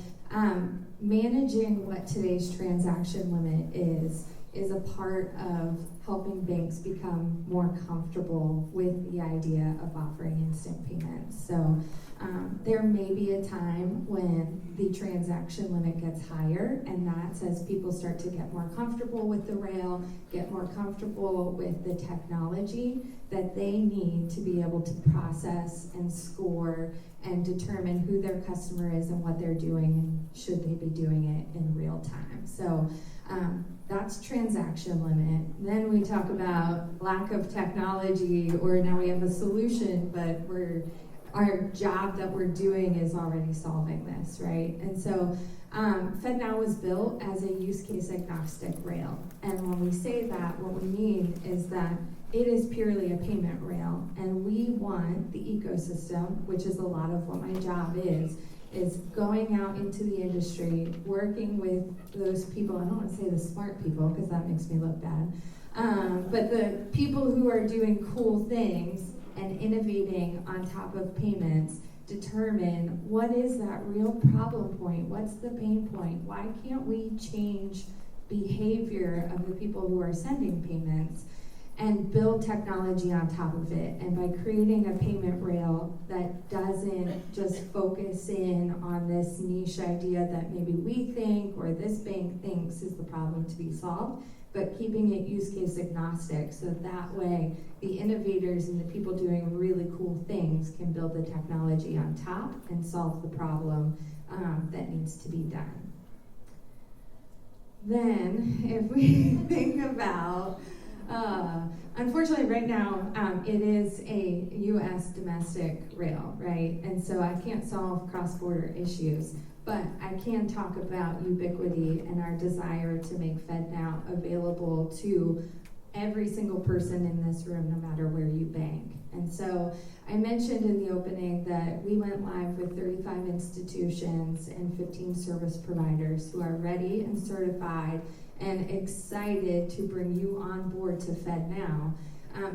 managing what today's transaction limit is a part of helping banks become more comfortable with the idea of offering instant payments. So there may be a time when the transaction limit gets higher, and that's as people start to get more comfortable with the rail, get more comfortable with the technology that they need to be able to process and score and determine who their customer is and what they're doing and should they be doing it in real time. So that's transaction limit. Then we talk about lack of technology, or now we have a solution, but our job that we're doing is already solving this, right? And so FedNow was built as a use case agnostic rail. And when we say that, what we mean is that it is purely a payment rail, and we want the ecosystem, which is a lot of what my job is going out into the industry, working with those people. I don't want to say the smart people because that makes me look bad, but the people who are doing cool things and innovating on top of payments, determine what is that real problem point, what's the pain point, why can't we change behavior of the people who are sending payments, and build technology on top of it. And by creating a payment rail that doesn't just focus in on this niche idea that maybe we think or this bank thinks is the problem to be solved, but keeping it use case agnostic, so that way the innovators and the people doing really cool things can build the technology on top and solve the problem that needs to be done. Then, if we think about unfortunately, right now, it is a U.S. domestic rail, right? And so I can't solve cross-border issues, but I can talk about ubiquity and our desire to make FedNow available to every single person in this room, no matter where you bank. And so I mentioned in the opening that we went live with 35 institutions and 15 service providers who are ready and certified and excited to bring you on board to FedNow.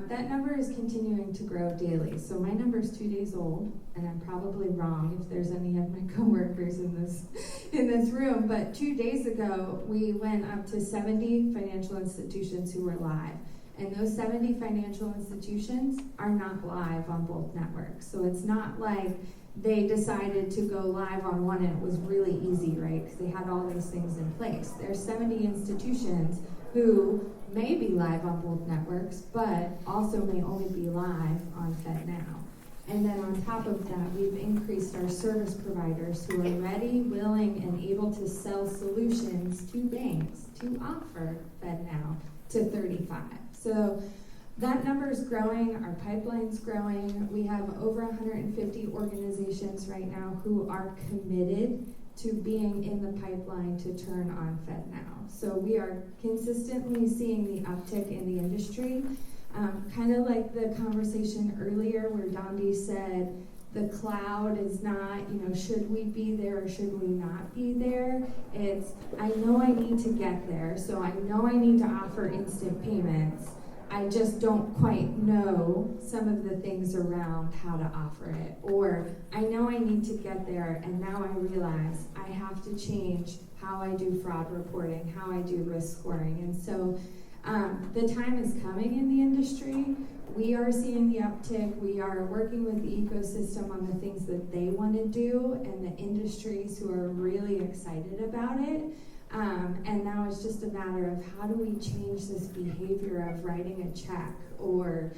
That number is continuing to grow daily. So my number is 2 days old, and I'm probably wrong if there's any of my coworkers in this room, but 2 days ago, we went up to 70 financial institutions who were live. And those 70 financial institutions are not live on both networks. So it's not like they decided to go live on one and it was really easy, right? Because they had all these things in place. There's 70 institutions who may be live on both networks, but also may only be live on FedNow. And then on top of that, we've increased our service providers who are ready, willing, and able to sell solutions to banks to offer FedNow to 35. So that number is growing, our pipeline's growing. We have over 150 organizations right now who are committed to being in the pipeline to turn on FedNow. So we are consistently seeing the uptick in the industry. Kind of like the conversation earlier where Dondi said the cloud is not, should we be there or should we not be there? It's, I know I need to get there, so I know I need to offer instant payments. I just don't quite know some of the things around how to offer it. Or I know I need to get there, and now I realize I have to change how I do fraud reporting, how I do risk scoring. And so the time is coming in the industry. We are seeing the uptick. We are working with the ecosystem on the things that they want to do and the industries who are really excited about it. And now it's just a matter of how do we change this behavior of writing a check or,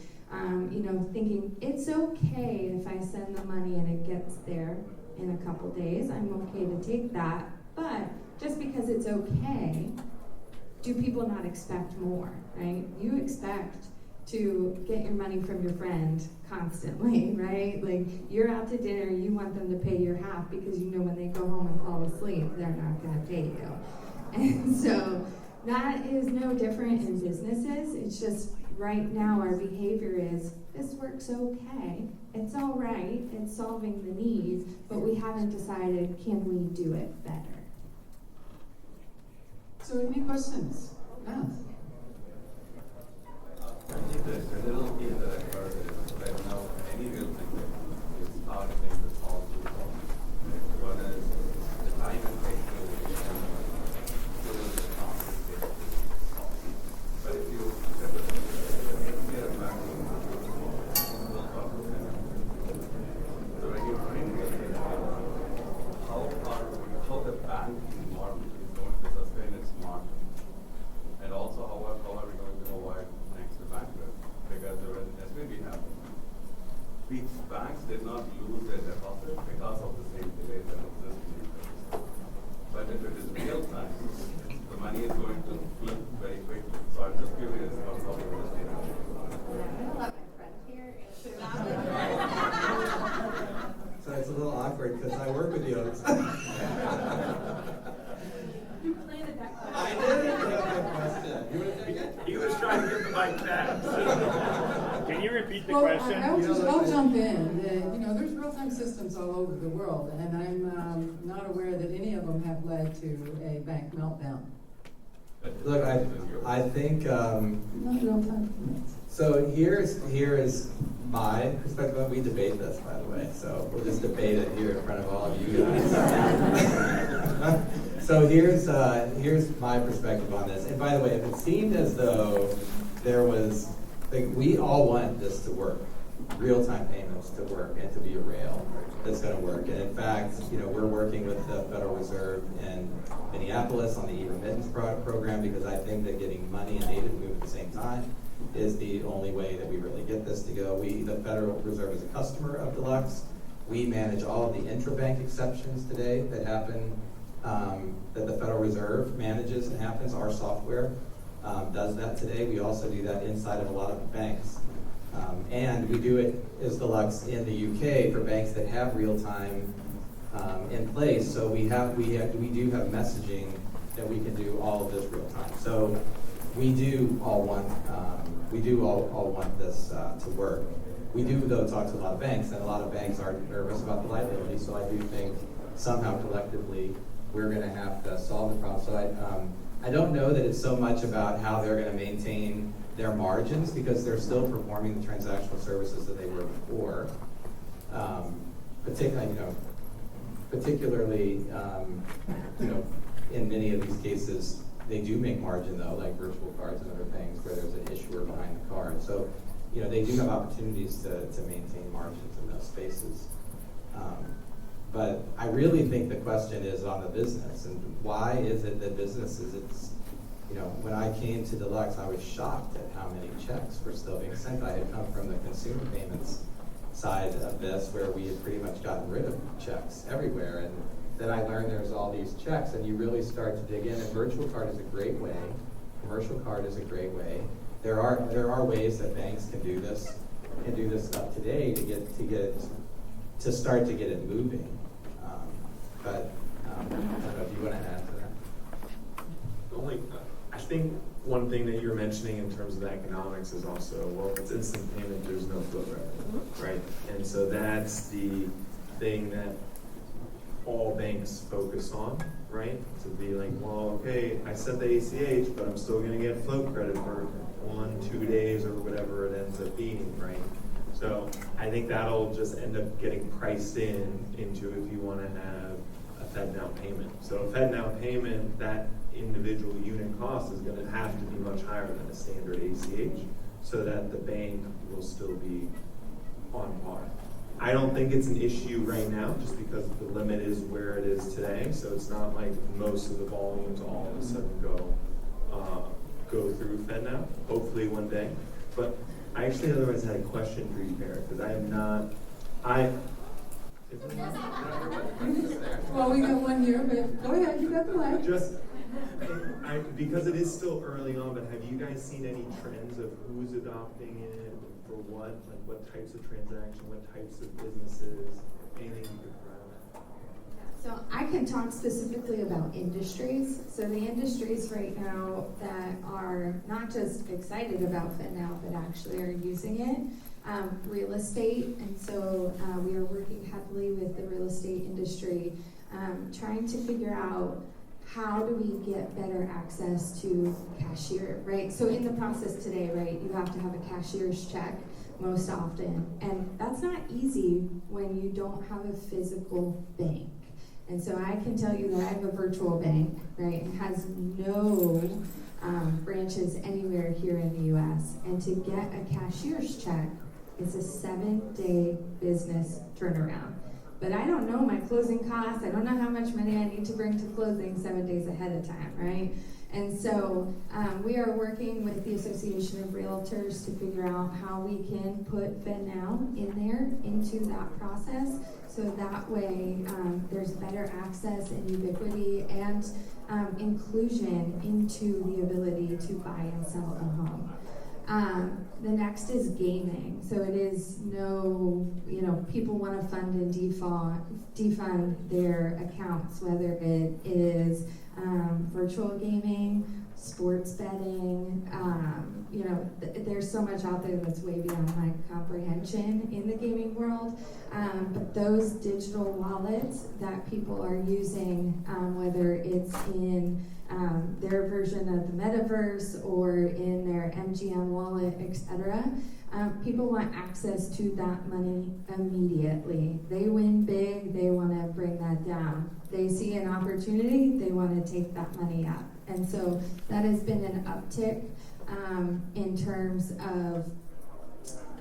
thinking it's okay if I send the money and it gets there in a couple days. I'm okay to take that. But just because it's okay do people not expect more, right? You expect to get your money from your friend constantly, right? Like, you're out to dinner, you want them to pay your half because you know when they go home and fall asleep, they're not gonna pay you. And so that is no different in businesses. It's just right now our behavior is, this works okay, it's all right, it's solving the needs, but we haven't decided, can we do it better? So any questions? Matt? I think the little key that I heard is right now any real thing is targeting the small group of one is the time and take to but if you have a clear maximum so when you bring it how the banking model is going to sustain its margin and also how are we going to avoid next to bankrupt because there was an SVB happened. These banks did not lose their deposit because of the same delay that existed. But if it is real time, the money is going to flip very quickly. So I'm just curious how you understand it. I'm gonna let my friend here answer that. So it's a little awkward because I work with you. You planted that question. I did. You have a question. You want to take it? He was trying to get the mic back. Can you repeat the Well, question? I'll jump in. There's real-time systems all over the world, and I'm not aware that any of them have led to a bank meltdown. Look, I think, Not real-time. so here is my perspective. We debate this, by the way, so we'll just debate it here in front of all of you guys. So here's my perspective on this. And by the way, if it seemed as though there was, like, we all want this to work, real-time payments to work and to be a rail that's going to work. And in fact, we're working with the Federal Reserve in Minneapolis on the e-remittance program because I think that getting money and data to move at the same time is the only way that we really get this to go. The Federal Reserve is a customer of Deluxe. We manage all of the intrabank exceptions today that happen, that the Federal Reserve manages and happens. Our software does that today. We also do that inside of a lot of banks. And we do it as Deluxe in the UK for banks that have real time in place. So we do have messaging that we can do all of this real time. So we do all want this to work. We do though talk to a lot of banks, and a lot of banks are nervous about the liability. So I do think somehow collectively we're going to have to solve the problem. So I don't know that it's so much about how they're going to maintain their margins because they're still performing the transactional services that they were before. Particularly, in many of these cases, they do make margin though, like virtual cards and other things where there's an issuer behind the card. So, they do have opportunities to maintain margins in those spaces. But I really think the question is on the business, and why is it that businesses, when I came to Deluxe, I was shocked at how many checks were still being sent. I had come from the consumer payments side of this, where we had pretty much gotten rid of checks everywhere. And then I learned there's all these checks, and you really start to dig in. And virtual card is a great way. Commercial card is a great way. There are ways that banks can do this stuff today to start to get it moving. But I don't know if you want to add to that. I think one thing that you're mentioning in terms of the economics is also, well, if it's instant payment, there's no float revenue, right? And so that's the thing that all banks focus on, right? To be like, well, okay, I sent the ACH, but I'm still going to get float credit for 1-2 days or whatever it ends up being, right? So I think that'll just end up getting priced into if you want to have a Fed now payment. So a Fed now payment, that individual unit cost is going to have to be much higher than a standard ACH so that the bank will still be on par. I don't think it's an issue right now just because the limit is where it is today. So it's not like most of the volumes all of a sudden go through FedNow, hopefully one day. But I actually otherwise had a question for you, Eric, because Well, we got one here, but go ahead, you got the mic. Because it is still early on, but have you guys seen any trends of who's adopting it, for what, like what types of transaction, what types of businesses, anything you could provide? So I can talk specifically about industries. So the industries right now that are not just excited about FitNow, but actually are using it, real estate. And so we are working heavily with the real estate industry, trying to figure out how do we get better access to cashier, right? So in the process today, right, you have to have a cashier's check most often. And that's not easy when you don't have a physical bank. And so I can tell you that I have a virtual bank, right, and has no branches anywhere here in the US. And to get a cashier's check is a 7-day business turnaround. But I don't know my closing costs. I don't know how much money I need to bring to closing 7 days ahead of time, right? And so we are working with the Association of Realtors to figure out how we can put FedNow in there into that process. So that way there's better access and ubiquity and inclusion into the ability to buy and sell a home. The next is gaming. So it is people want to fund and defund their accounts, whether it is virtual gaming, sports betting, there's so much out there that's way beyond my comprehension in the gaming world. But those digital wallets that people are using, whether it's in their version of the metaverse or in their MGM wallet, etc., people want access to that money immediately. They win big, they want to bring that down. They see an opportunity, they want to take that money up. And so that has been an uptick in terms of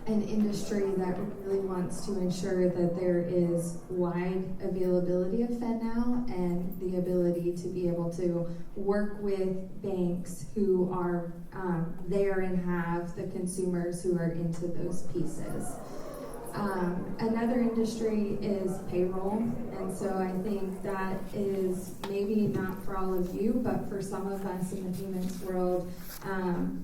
an industry that really wants to ensure that there is wide availability of FedNow and the ability to be able to work with banks who are there and have the consumers who are into those pieces. Another industry is payroll, and so I think that is maybe not for all of you, but for some of us in the payments world,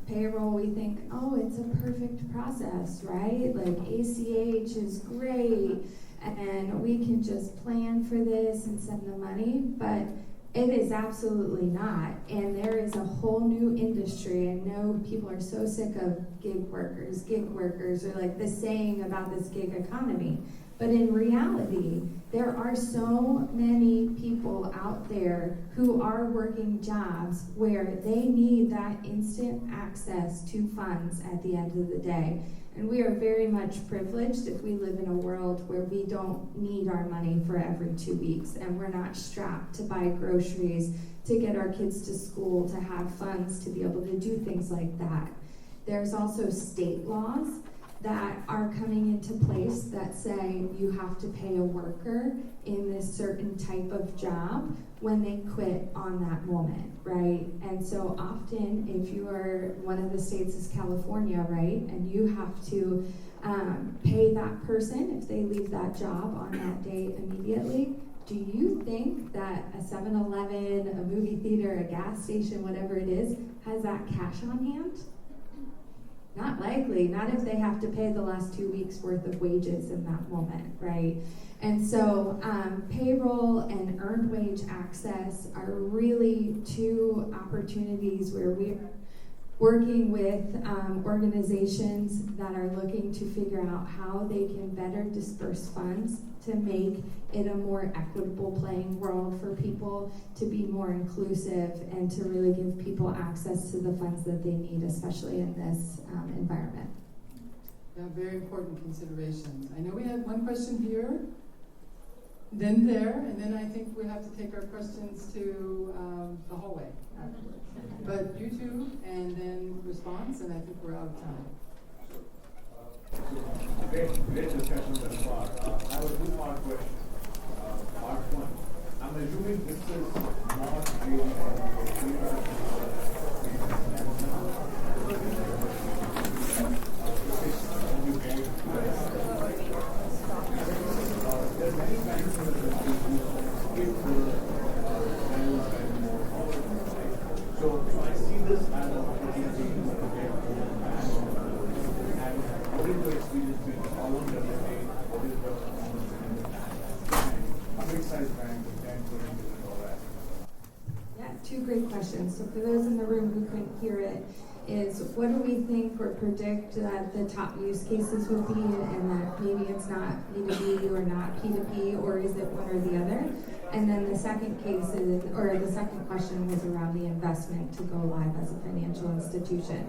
payroll, we think, oh, it's a perfect process, right? Like ACH is great, and we can just plan for this and send the money, but it is absolutely not. And there is a whole new industry. I know people are so sick of gig workers, or like the saying about this gig economy. But in reality, there are so many people out there who are working jobs where they need that instant access to funds at the end of the day. And we are very much privileged if we live in a world where we don't need our money for every 2 weeks and we're not strapped to buy groceries, to get our kids to school, to have funds to be able to do things like that. There's also state laws that are coming into place that say you have to pay a worker in this certain type of job when they quit on that moment, right? And so often, if you are, one of the states is California, right? And you have to pay that person if they leave that job on that day immediately. Do you think that a 7-Eleven, a movie theater, a gas station, whatever it is, has that cash on hand? Not likely, not if they have to pay the last 2 weeks worth of wages in that moment, right? And so payroll and earned wage access are really two opportunities where we're working with organizations that are looking to figure out how they can better disperse funds to make it a more equitable playing world for people, to be more inclusive, and to really give people access to the funds that they need, especially in this environment. Yeah, very important considerations. I know we had one question here, then there, and then I think we have to take our questions to the hallway afterwards. But you two, and then response, and I think we're out of time. Great discussion thus far. I have a two-part question. Part one, I'm assuming this is not really there are many banks in the country who give the and more between how long does it take, what is the performance, and a big size bank with 10, 20 million dollar assets? Yeah, two great questions. So for those in the room who couldn't hear it, is what do we think or predict that the top use cases will be, and that maybe it's not B2B or not P2P, or is it one or the other? And then the second case is, or the second question was around the investment to go live as a financial institution.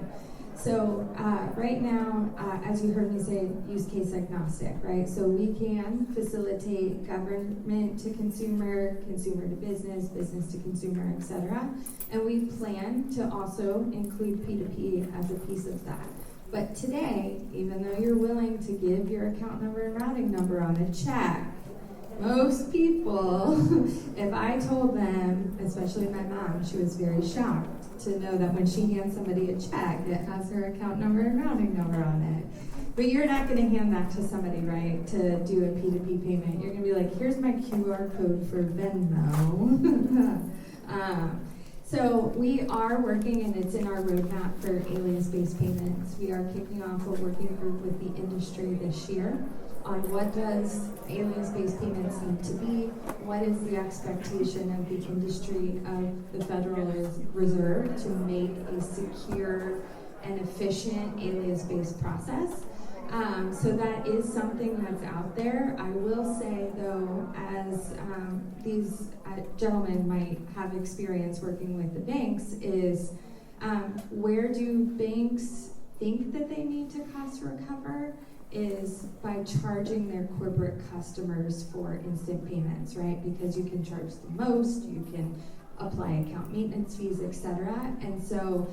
So right now, as you heard me say, use case agnostic, right? So we can facilitate government to consumer, consumer to business, business to consumer, et cetera. And we plan to also include P2P as a piece of that. But today, even though you're willing to give your account number and routing number on a check, most people, if I told them, especially my mom, she was very shocked to know that when she hands somebody a check, it has her account number and routing number on it. But you're not going to hand that to somebody, right, to do a P2P payment. You're going to be like, here's my QR code for Venmo. So we are working, and it's in our roadmap for alias-based payments. We are kicking off a working group with the industry this year on what does alias-based payments need to be, what is the expectation of the industry of the Federal Reserve to make a secure and efficient alias-based process. So that is something that's out there. I will say, though, as these gentlemen might have experience working with the banks, is where do banks think that they need to cost recover is by charging their corporate customers for instant payments, right? Because you can charge the most, you can apply account maintenance fees, etc. And so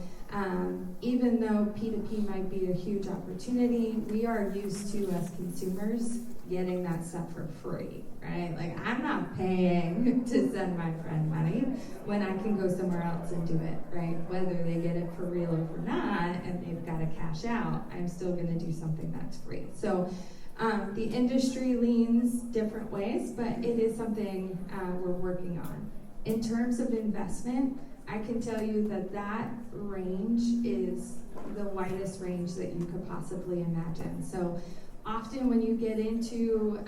even though P2P might be a huge opportunity, we are used to, as consumers, getting that stuff for free, right? Like, I'm not paying to send my friend money when I can go somewhere else and do it, right? Whether they get it for real or for not, and they've got to cash out, I'm still going to do something that's free. So the industry leans different ways, but it is something we're working on. In terms of investment, I can tell you that that range is the widest range that you could possibly imagine. So often when you get into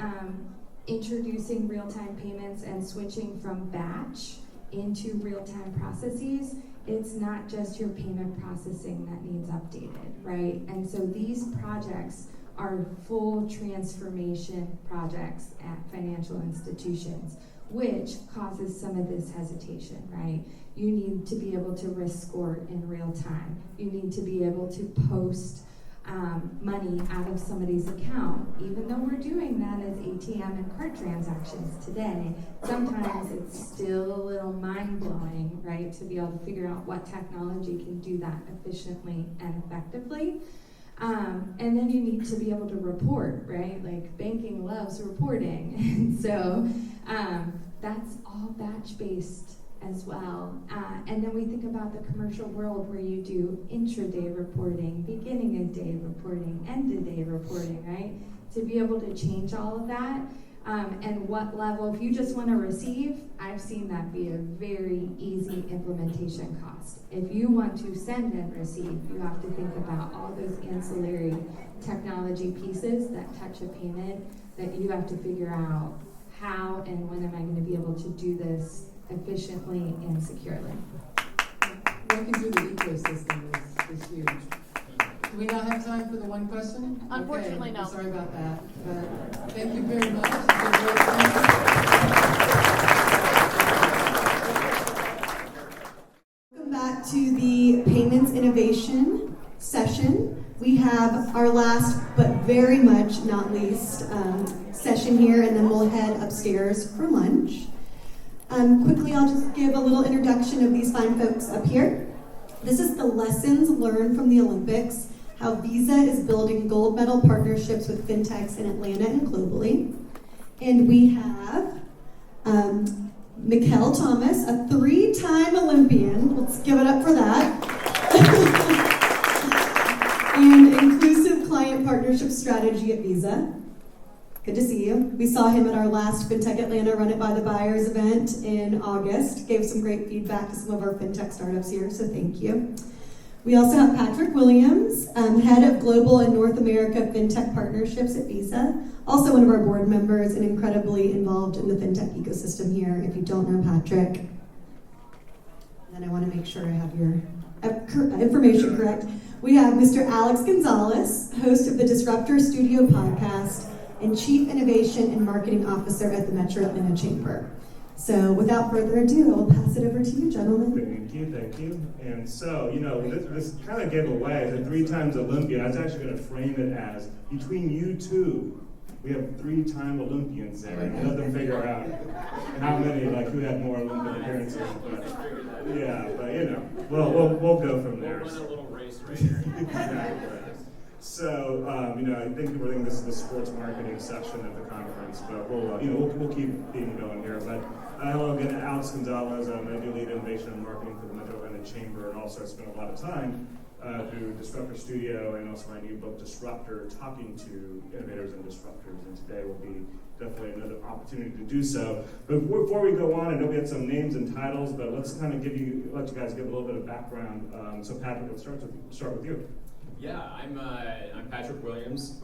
introducing real-time payments and switching from batch into real-time processes, it's not just your payment processing that needs updated, right? And so these projects are full transformation projects at financial institutions, which causes some of this hesitation, right? You need to be able to risk score in real time. You need to be able to post money out of somebody's account. Even though we're doing that as ATM and card transactions today, sometimes it's still a little mind-blowing, right, to be able to figure out what technology can do that efficiently and effectively. And then you need to be able to report, right? Like, banking loves reporting. And so that's all batch-based as well. And then we think about the commercial world where you do intraday reporting, beginning of day reporting, end of day reporting, right? To be able to change all of that. And what level, if you just want to receive, I've seen that be a very easy implementation cost. If you want to send and receive, you have to think about all those ancillary technology pieces that touch a payment that you have to figure out how and when am I going to be able to do this efficiently and securely. Working through the ecosystem is huge. Do we not have time for the one question? Unfortunately, okay, no. I'm sorry about that. But thank you very much. Welcome back to the Payments Innovation session. We have our last, but very much not least, session here, and then we'll head upstairs for lunch. Quickly, I'll just give a little introduction of these fine folks up here. This is the lessons learned from the Olympics, how Visa is building gold medal partnerships with fintechs in Atlanta and globally. And we have Mikel Thomas, a 3-time Olympian. Let's give it up for that. And inclusive client partnership strategy at Visa. Good to see you. We saw him at our last Fintech Atlanta Run It by the Buyers event in August. Gave some great feedback to some of our fintech startups here, so thank you. We also have Patrick Williams, Head of Global and North America FinTech Partnerships at Visa, also one of our board members and incredibly involved in the FinTech ecosystem here, if you don't know Patrick. And I want to make sure I have your information correct. We have Mr. Alex Gonzalez, host of the Disruptor Studio podcast and Chief Innovation and Marketing Officer at the Metro Atlanta Chamber. So without further ado, I'll pass it over to you, gentlemen. Thank you. And so, this kind of gave away the 3-time Olympian. I was actually going to frame it as, between you two, we have 3-time Olympians there. And let them figure out how many, who had more Olympic appearances. But we'll go from there. We'll run a little race right here. Exactly. So, I think we're thinking this is the sports marketing session of the conference, but we'll keep being going here. But hello again, Alex Gonzalez. I do lead innovation and marketing for the Metro Atlanta Chamber, and also I spent a lot of time through Disruptor Studio and also my new book, Disruptor, talking to innovators and disruptors. And today will be definitely another opportunity to do so. But before we go on, I know we had some names and titles, but let's kind of let you guys give a little bit of background. So Patrick, let's start with you. Yeah, I'm Patrick Williams.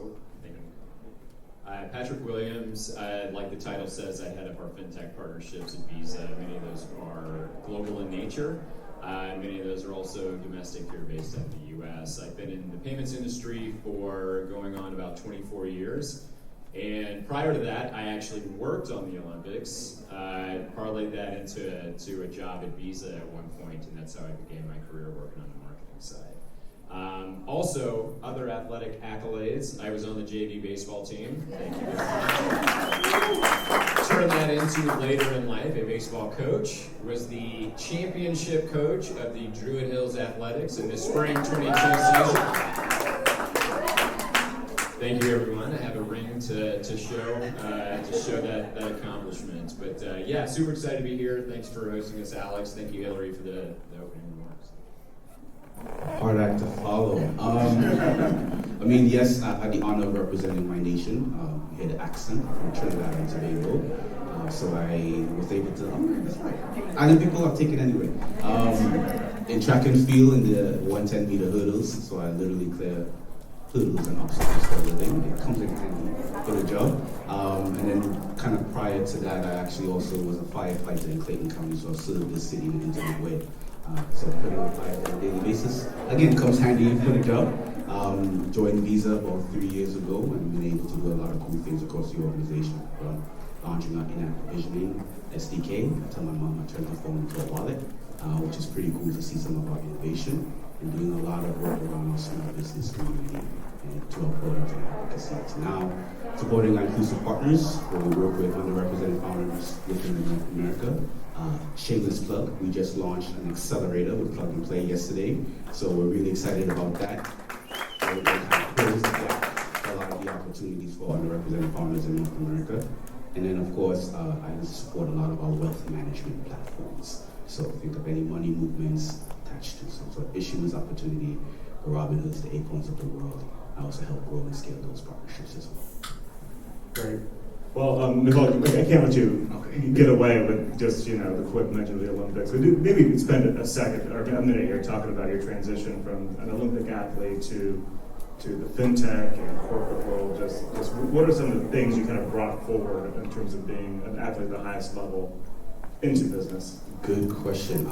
Patrick Williams, like the title says, I head up our FinTech partnerships at Visa. Many of those are global in nature. Many of those are also domestic here based out of the U.S. I've been in the payments industry for going on about 24 years. And prior to that, I actually worked on the Olympics. I parlayed that into a job at Visa at one point, and that's how I began my career working on the marketing side. Also, other athletic accolades. I was on the JV baseball team. Thank you. Turned that into later in life, a baseball coach. Was the championship coach of the Druid Hills Athletics in the spring 22 season. Thank you, everyone. I have a ring to show that accomplishment. But yeah, super excited to be here. Thanks for hosting us, Alex. Thank you, Hillary, for the opening remarks. Hard act to follow. Yes, I had the honor of representing my nation. We had an accent from Trinidad and Tobago. So I was able to, that's right. And the people are taken anyway. In track and field in the 110 meter hurdles, so I literally clear hurdles and obstacles for a living. It comes in handy for the job. And then kind of prior to that, I actually also was a firefighter in Clayton County, so I served the city in an intimate way. So putting on fire on a daily basis. Again, comes handy for the job. Joined Visa about 3 years ago and been able to do a lot of cool things across the organization. From launching our in-app provisioning SDK. I tell my mom I turned her phone into a wallet, which is pretty cool to see some of our innovation. And doing a lot of work around our small business community and to our programs and advocacy. So now, supporting our inclusive partners, where we work with underrepresented founders within North America. Shameless plug, we just launched an accelerator with Plug and Play yesterday, so we're really excited about that. We're going to close the gap for a lot of the opportunities for underrepresented founders in North America. And then, of course, I support a lot of our wealth management platforms. So think of any money movements attached to some sort of issues, opportunity, the Robinhoods, the Acorns of the world. I also help grow and scale those partnerships as well. Great. Well, Mikel, I can't let you get away with just, the quick mention of the Olympics. Maybe you could spend a second or a minute here talking about your transition from an Olympic athlete to the fintech and corporate world. Just what are some of the things you kind of brought forward in terms of being an athlete at the highest level into business? Good question.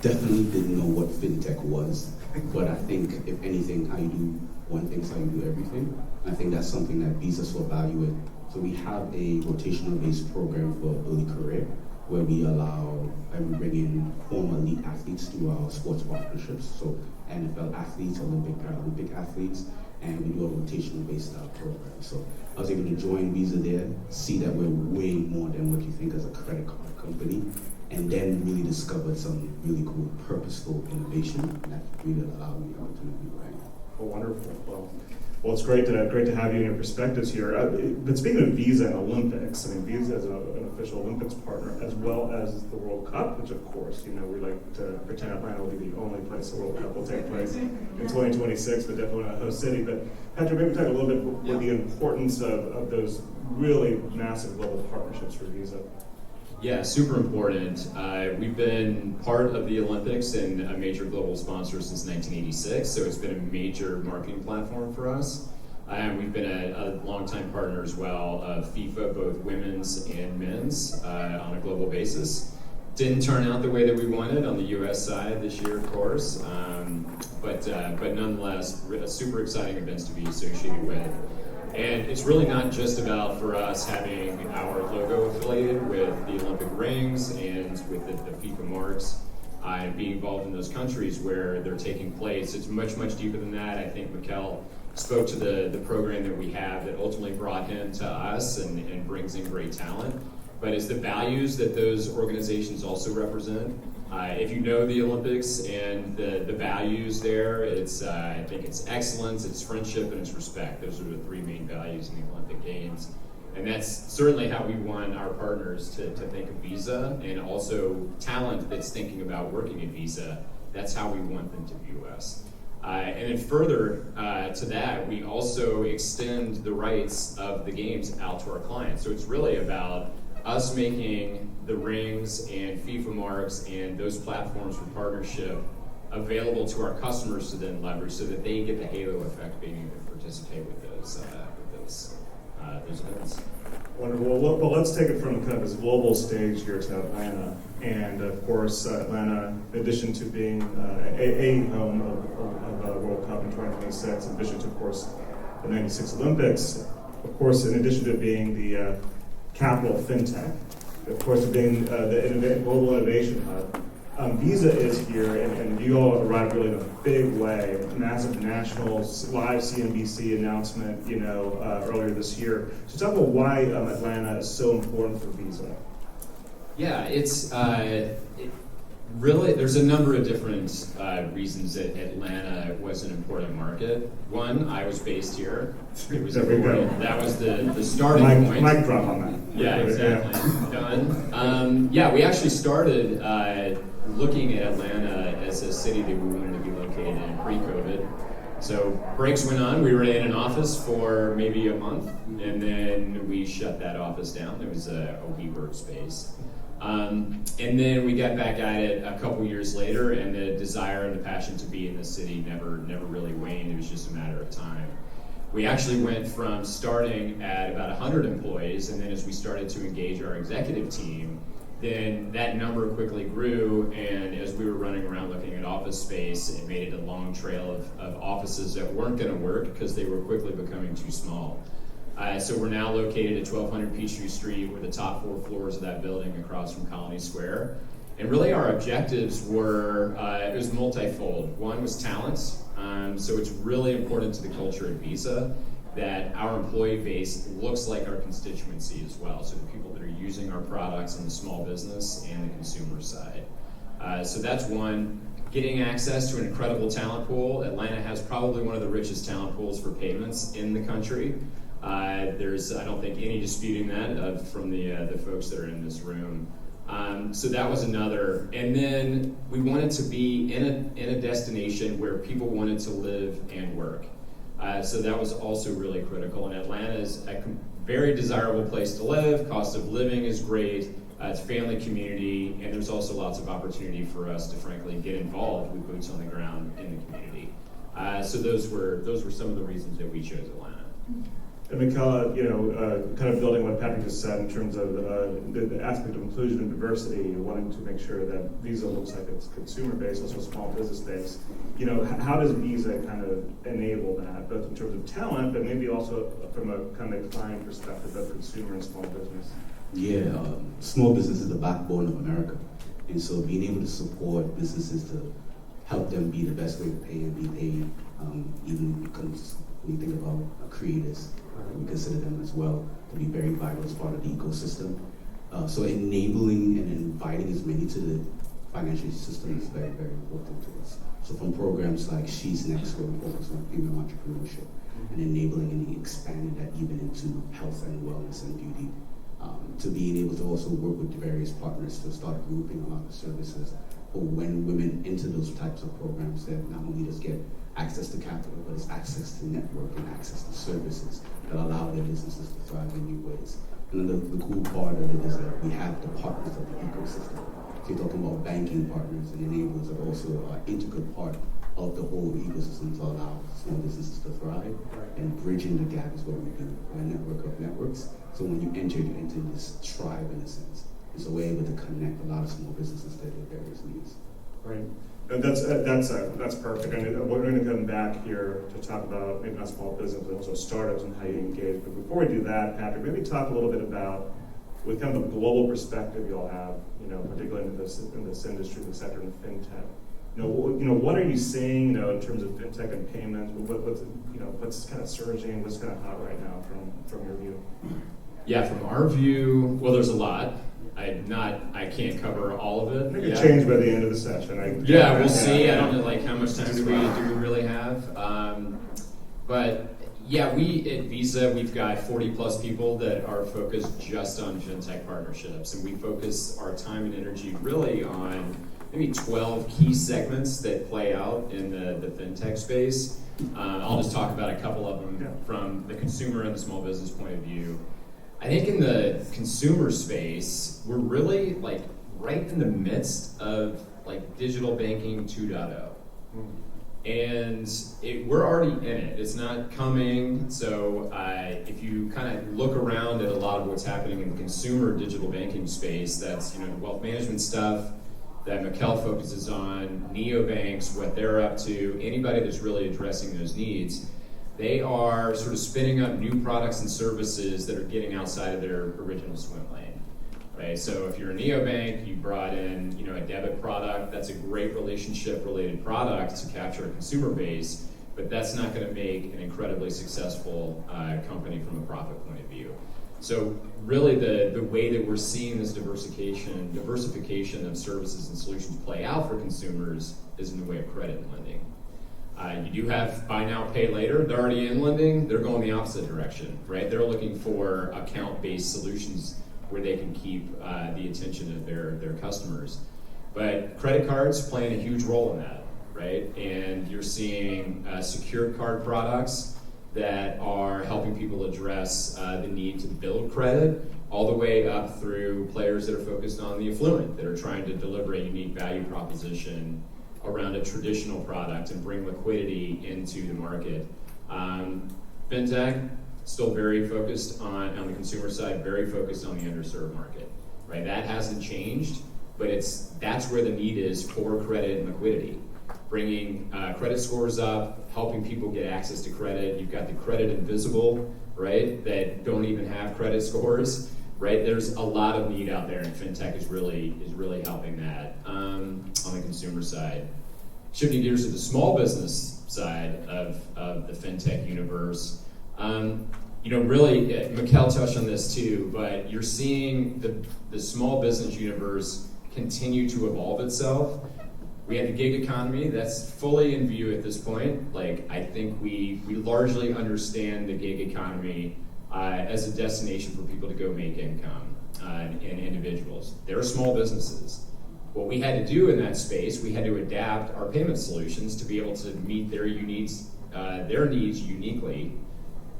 Definitely didn't know what fintech was, but I think if anything, how you do one thing is how you do everything. And I think that's something that Visa saw value in. So we have a rotational-based program for early career where we allow and we bring in former elite athletes through our sports partnerships. So NFL athletes, Olympic, Paralympic athletes, and we do a rotational-based program. So I was able to join Visa there, see that we're way more than what you think as a credit card company, and then really discovered some really cool, purposeful innovation that really allowed me the opportunity to be right now. Oh, wonderful. Well, it's great to have you and your perspectives here. But speaking of Visa and Olympics, Visa is an official Olympics partner as well as the World Cup, which of course, we like to pretend Atlanta will be the only place the World Cup will take place in 2026, but definitely not a host city. But Patrick, maybe talk a little bit about the importance of those really massive global partnerships for Visa. Yeah, super important. We've been part of the Olympics and a major global sponsor since 1986, so it's been a major marketing platform for us. We've been a longtime partner as well of FIFA, both women's and men's, on a global basis. Didn't turn out the way that we wanted on the U.S. side this year, of course, but nonetheless, super exciting events to be associated with. And it's really not just about, for us, having our logo affiliated with the Olympic rings and with the FIFA marks, and being involved in those countries where they're taking place. It's much, much deeper than that. I think Mikel spoke to the program that we have that ultimately brought him to us and brings in great talent. But it's the values that those organizations also represent. If you know the Olympics and the values there, I think it's excellence, it's friendship, and it's respect. Those are the three main values in the Olympic Games. And that's certainly how we want our partners to think of Visa, and also talent that's thinking about working at Visa. That's how we want them to view us. And then further to that, we also extend the rights of the games out to our clients. So it's really about us making the rings and FIFA marks and those platforms for partnership available to our customers to then leverage, so that they get the halo effect being able to participate with those events. Wonderful. Well, let's take it from kind of this global stage here to Atlanta. And of course, Atlanta, in addition to being a home of World Cup in 2026, in addition to, of course, the 96 Olympics, of course, in addition to being the capital of FinTech, of course, being the global innovation hub, Visa is here, and you all arrived really in a big way. Massive national live CNBC announcement, earlier this year. So talk about why Atlanta is so important for Visa. Yeah, really, there's a number of different reasons that Atlanta was an important market. One, I was based here. It was important. That was the starting point. Mic drop on that. Yeah, exactly. Done. We actually started looking at Atlanta as a city that we wanted to be located in pre-COVID. So breaks went on. We were in an office for maybe a month, and then we shut that office down. It was a WeWork space. And then we got back at it a couple years later, and the desire and the passion to be in the city never really waned. It was just a matter of time. We actually went from starting at about 100 employees, and then as we started to engage our executive team, then that number quickly grew, and as we were running around looking at office space, it made it a long trail of offices that weren't going to work because they were quickly becoming too small. So we're now located at 1200 Peachtree Street. We're the top 4 floors of that building across from Colony Square. And really our objectives were, it was multifold. One was talent. So it's really important to the culture at Visa that our employee base looks like our constituency as well. So the people that are using our products on the small business and the consumer side. So that's one. Getting access to an incredible talent pool. Atlanta has probably one of the richest talent pools for payments in the country. There's, I don't think, any disputing that from the folks that are in this room. So that was another. And then we wanted to be in a destination where people wanted to live and work. So that was also really critical. And Atlanta is a very desirable place to live. Cost of living is great. It's family community, and there's also lots of opportunity for us to, frankly, get involved with boots on the ground in the community. So those were some of the reasons that we chose Atlanta. And Mikel, kind of building what Patrick just said in terms of the aspect of inclusion and diversity, wanting to make sure that Visa looks like it's consumer-based, also small business-based. How does Visa kind of enable that, both in terms of talent, but maybe also from a kind of client perspective of consumer and small business? Yeah, small business is the backbone of America. And so being able to support businesses to help them be the best way to pay and be paid, even because when you think about creators, we consider them as well to be very vital as part of the ecosystem. So enabling and inviting as many to the financial system is very, very important to us. So from programs like She's Next, where we focus on female entrepreneurship, and enabling and expanding that even into health and wellness and beauty, to being able to also work with the various partners to start grouping a lot of services for when women enter those types of programs that not only just get access to capital, but it's access to network and access to services that allow their businesses to thrive in new ways. And then the cool part of it is that we have the partners of the ecosystem. So you're talking about banking partners and enablers are also an integral part of the whole ecosystem to allow small businesses to thrive. And bridging the gap is what we do. We're a network of networks. So when you enter into this tribe, in a sense, and so we're able to connect a lot of small businesses to their various needs. Right. And that's perfect. And we're going to come back here to talk about maybe not small business, but also startups and how you engage. But before we do that, Patrick, maybe talk a little bit about, with kind of the global perspective you all have, particularly in this industry, the sector in fintech. What are you seeing, in terms of fintech and payments? What's kind of surging? What's kind of hot right now from your view? Yeah, from our view, well, there's a lot. I can't cover all of it. It could change by the end of the session. We'll see. I don't know how much time do we really have. But yeah, we at Visa, we've got 40 plus people that are focused just on fintech partnerships, and we focus our time and energy really on maybe 12 key segments that play out in the fintech space. I'll just talk about a couple of them from the consumer and the small business point of view. I think in the consumer space, we're really right in the midst of digital banking 2.0. And we're already in it. It's not coming. So if you kind of look around at a lot of what's happening in the consumer digital banking space, that's the wealth management stuff that Mikel focuses on, neobanks, what they're up to, anybody that's really addressing those needs. They are sort of spinning up new products and services that are getting outside of their original swim lane, right? So if you're a neobank, you brought in, a debit product, that's a great relationship-related product to capture a consumer base, but that's not going to make an incredibly successful company from a profit point of view. So really the way that we're seeing this diversification of services and solutions play out for consumers is in the way of credit and lending. You do have buy now, pay later. They're already in lending. They're going the opposite direction, right? They're looking for account-based solutions where they can keep the attention of their customers. But credit cards playing a huge role in that, right? And you're seeing secured card products that are helping people address the need to build credit, all the way up through players that are focused on the affluent, that are trying to deliver a unique value proposition around a traditional product and bring liquidity into the market. Fintech, still very focused on the consumer side, very focused on the underserved market, right? That hasn't changed, but that's where the need is for credit and liquidity. Bringing credit scores up, helping people get access to credit. You've got the credit invisible, right, that don't even have credit scores, right? There's a lot of need out there, and fintech is really helping that on the consumer side. Shifting gears to the small business side of the fintech universe, really, Mikel touched on this too, but you're seeing the small business universe continue to evolve itself. We have the gig economy that's fully in view at this point. I think we largely understand the gig economy as a destination for people to go make income and individuals. They're small businesses. What we had to do in that space, we had to adapt our payment solutions to be able to meet their needs uniquely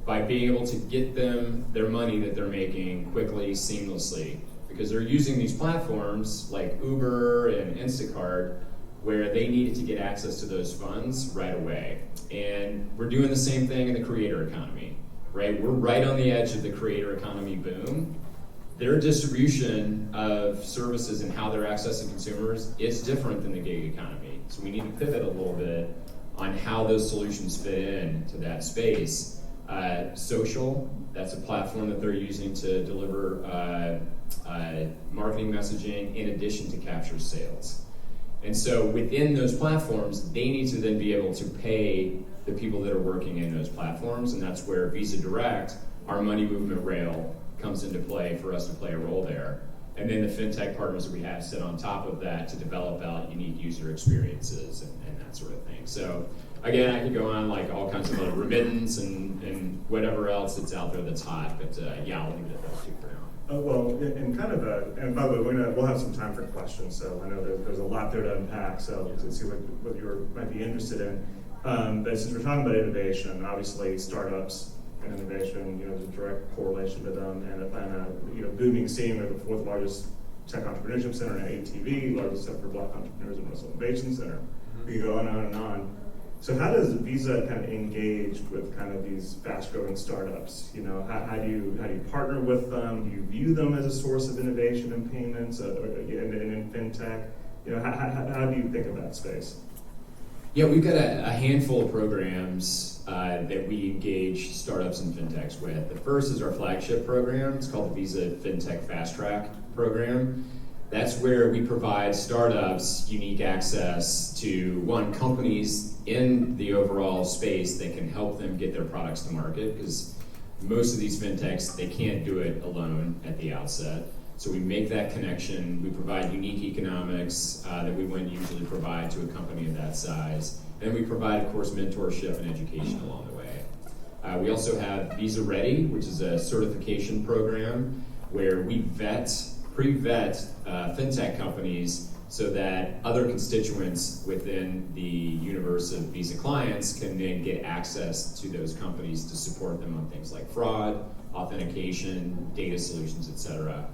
by being able to get them their money that they're making quickly, seamlessly, because they're using these platforms like Uber and Instacart where they needed to get access to those funds right away. And we're doing the same thing in the creator economy, right? We're right on the edge of the creator economy boom. Their distribution of services and how they're accessing consumers is different than the gig economy. So we need to pivot a little bit on how those solutions fit in to that space. Social, that's a platform that they're using to deliver marketing messaging in addition to capture sales. And so within those platforms, they need to then be able to pay the people that are working in those platforms, and that's where Visa Direct, our money movement rail, comes into play for us to play a role there. And then the fintech partners that we have sit on top of that to develop out unique user experiences and that sort of thing. So again, I could go on all kinds of remittance and whatever else that's out there that's hot, but I'll leave it at those two for now. And by the way, we'll have some time for questions, so I know there's a lot there to unpack, so to see what you might be interested in. But since we're talking about innovation, obviously startups and innovation, there's a direct correlation to them, and a booming scene. We're the fourth largest tech entrepreneurship center in ATV, largest center for Black entrepreneurs and Russell Innovation Center. We go on and on. So how does Visa kind of engage with kind of these fast-growing startups? How do you partner with them? Do you view them as a source of innovation in payments and in fintech? How do you think of that space? Yeah, we've got a handful of programs that we engage startups and fintechs with. The first is our flagship program. It's called the Visa FinTech Fast Track program. That's where we provide startups unique access to, one, companies in the overall space that can help them get their products to market, because most of these fintechs, they can't do it alone at the outset. So we make that connection. We provide unique economics that we wouldn't usually provide to a company of that size. And we provide, of course, mentorship and education along the way. We also have Visa Ready, which is a certification program where we pre-vet fintech companies so that other constituents within the universe of Visa clients can then get access to those companies to support them on things like fraud, authentication, data solutions, etc.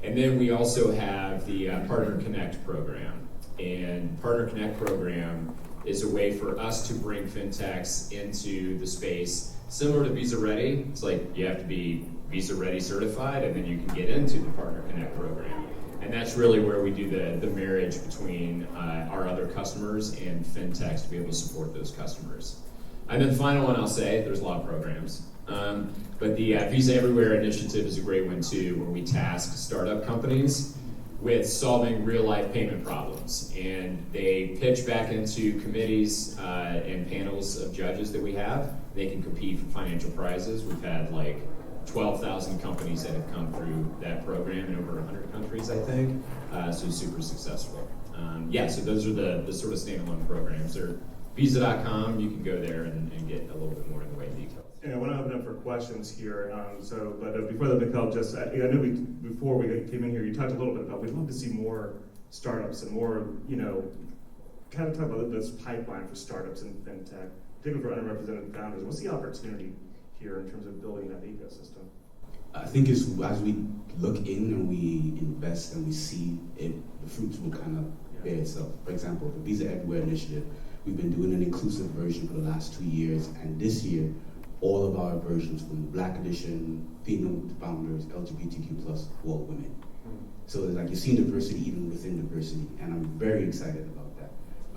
And then we also have the Partner Connect program. And Partner Connect program is a way for us to bring fintechs into the space similar to Visa Ready. It's like you have to be Visa Ready certified, and then you can get into the Partner Connect program. And that's really where we do the marriage between our other customers and fintechs to be able to support those customers. And then the final one I'll say, there's a lot of programs, but the Visa Everywhere initiative is a great one too, where we task startup companies with solving real-life payment problems. And they pitch back into committees and panels of judges that we have. They can compete for financial prizes. We've had like 12,000 companies that have come through that program in over 100 countries, I think. So super successful. So those are the sort of standalone programs. They're Visa.com. You can go there and get a little bit more in the way of details. I want to open up for questions here. But before that, Mikel, I know before we came in here, you talked a little bit about we'd love to see more startups and more, kind of talk about this pipeline for startups in fintech, particularly for underrepresented founders. What's the opportunity here in terms of building that ecosystem? I think it's as we look in and we invest and we see it, the fruits will kind of bear itself. For example, the Visa Everywhere initiative, we've been doing an inclusive version for the last 2 years, and this year, all of our versions from Black Edition, female founders, LGBTQ+, were all women. So like you're seeing diversity even within diversity, and I'm very excited about that.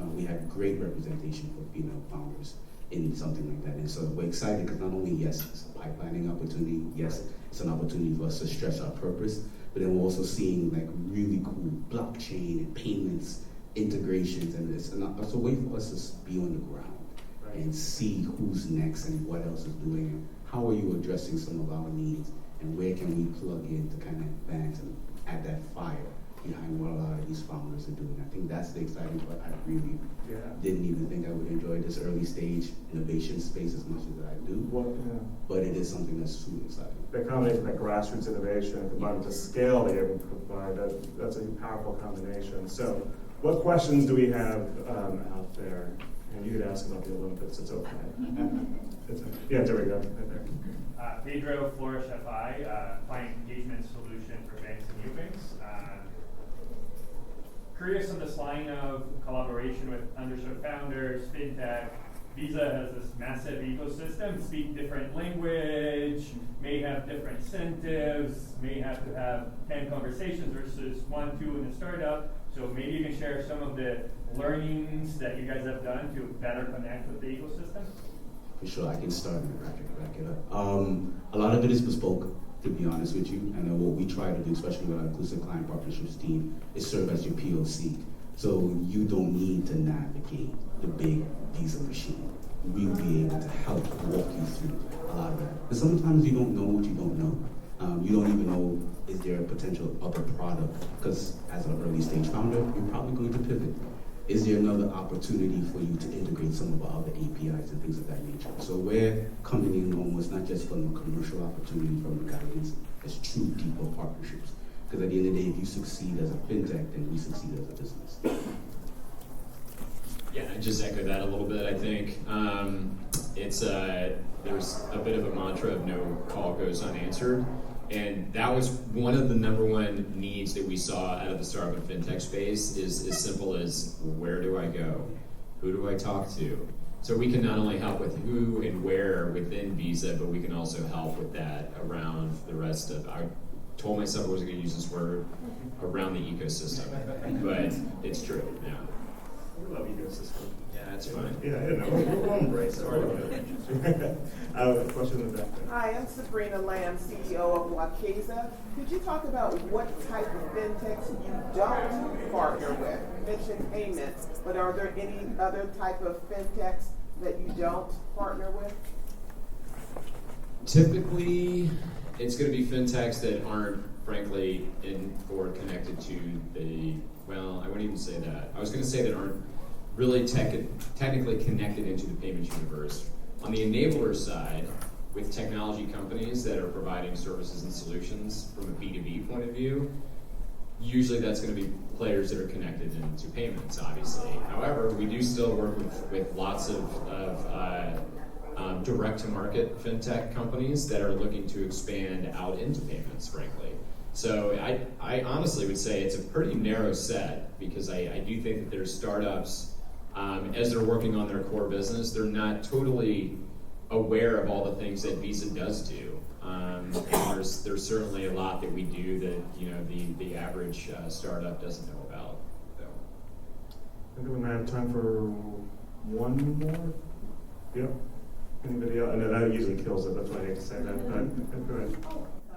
We have great representation for female founders in something like that. And so we're excited because not only, yes, it's a pipelining opportunity, yes, it's an opportunity for us to stretch our purpose, but then we're also seeing like really cool blockchain and payments integrations, and it's a way for us to be on the ground and see who's next and what else is doing, and how are you addressing some of our needs, and where can we plug in to kind of advance and add that fire behind what a lot of these founders are doing. I think that's the exciting part. I really didn't even think I would enjoy this early stage innovation space as much as I do, but it is something that's truly exciting. The combination of grassroots innovation combined with the scale they able to provide, that's a powerful combination. So what questions do we have out there? And you could ask about the Olympics, it's okay. Yeah, there we go. Right there. Pedro Flores FI, client engagement solution for banks and neobanks. Curious on this line of collaboration with underserved founders, fintech. Visa has this massive ecosystem, speak different language, may have different incentives, may have to have 10 conversations versus 1, 2 in a startup. So maybe you can share some of the learnings that you guys have done to better connect with the ecosystem? For sure, I can start and back it up. A lot of it is bespoke, to be honest with you. And what we try to do, especially with our inclusive client partnerships team, is serve as your POC. So you don't need to navigate the big Visa machine. We'll be able to help walk you through a lot of that. And sometimes you don't know what you don't know. You don't even know, is there a potential other product? Because as an early stage founder, you're probably going to pivot. Is there another opportunity for you to integrate some of our other APIs and things of that nature? So we're coming in almost not just from a commercial opportunity, from the guidance, as true deeper partnerships. Because at the end of the day, if you succeed as a fintech, then we succeed as a business. Yeah, I just echo that a little bit. I think It's there's a bit of a mantra of no call goes unanswered. And that was one of the number one needs that we saw out of the startup and fintech space is as simple as, where do I go? Who do I talk to? So we can not only help with who and where within Visa, but we can also help with that around the rest of, I told myself I wasn't going to use this word, around the ecosystem, but it's true, yeah. We love ecosystem. Yeah, that's fine. We'll embrace it. I have a question in the back there. Hi, I'm Sabrina Lamb, CEO of Wakeza. Could you talk about what type of fintechs you don't partner with? You mentioned payments, but are there any other type of fintechs that you don't partner with? Typically, it's going to be fintechs that aren't, frankly, in or connected to the, well, I wouldn't even say that. I was going to say that aren't really technically connected into the payments universe. On the enabler side, with technology companies that are providing services and solutions from a B2B point of view, usually that's going to be players that are connected into payments, obviously. However, we do still work with lots of direct-to-market fintech companies that are looking to expand out into payments, frankly. So I honestly would say it's a pretty narrow set, because I do think that there's startups, as they're working on their core business, they're not totally aware of all the things that Visa does do. And there's certainly a lot that we do that the average startup doesn't know about. So. I think we might have time for one more. Yep. Anybody else? I know that usually kills it. That's why I hate to say that. But go ahead.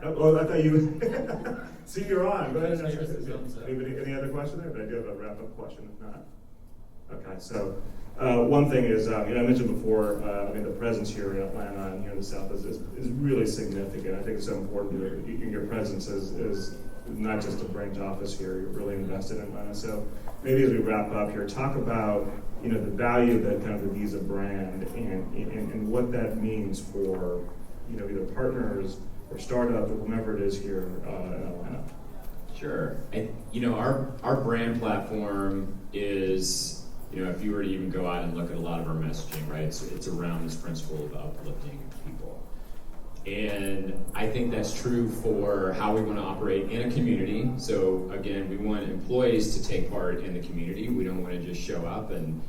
Oh, I thought you. See, you're on. Go ahead. Any other questions there? But I do have a wrap-up question. If not, okay. So one thing is, I mentioned before. The presence here in Atlanta and here in the South is really significant. I think it's so important that your presence is not just a branch office here. You're really invested in Atlanta. So maybe as we wrap up here, talk about the value that kind of the Visa brand and what that means for either partners or startup or whomever it is here in Atlanta. Sure. Our brand platform is, if you were to even go out and look at a lot of our messaging, right, it's around this principle of uplifting people. And I think that's true for how we want to operate in a community. So again, we want employees to take part in the community. We don't want to just show up and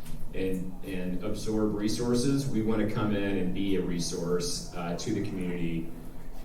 absorb resources. We want to come in and be a resource to the community,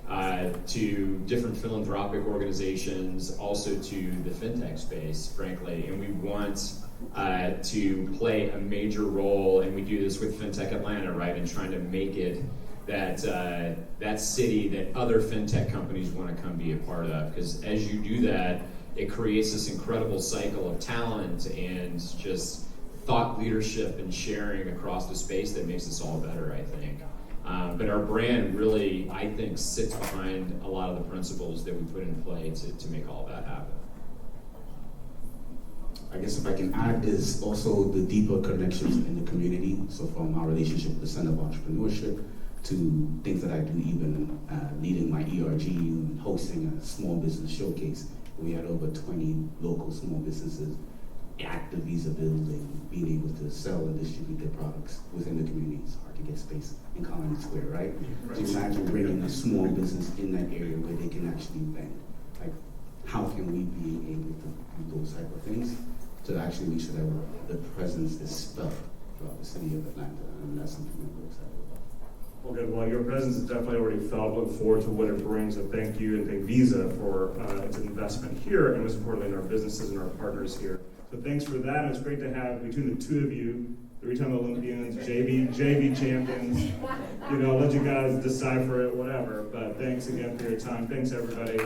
to different philanthropic organizations, also to the fintech space, frankly. And we want to play a major role, and we do this with Fintech Atlanta, right, in trying to make it that city that other fintech companies want to come be a part of. Because as you do that, it creates this incredible cycle of talent and just thought leadership and sharing across the space that makes us all better, I think. But our brand really, I think, sits behind a lot of the principles that we put in play to make all that happen. I guess if I can add is also the deeper connections in the community. So from our relationship with the Center of Entrepreneurship to things that I do, even leading my ERG and hosting a small business showcase. We had over 20 local small businesses at the Visa building, being able to sell and distribute their products within the community. It's hard to get space in Colony Square, right? So imagine bringing a small business in that area where they can actually vend. Like, how can we be able to do those type of things to actually make sure that the presence is felt throughout the city of Atlanta? And that's something that we're excited about. Well, good. Well, your presence is definitely already felt. Look forward to what it brings. And thank you and thank Visa for its investment here, and most importantly, in our businesses and our partners here. So thanks for that. It's great to have between the two of you, three-time Olympians, JV champions. I'll let you guys decipher it, whatever. But thanks again for your time. Thanks, everybody.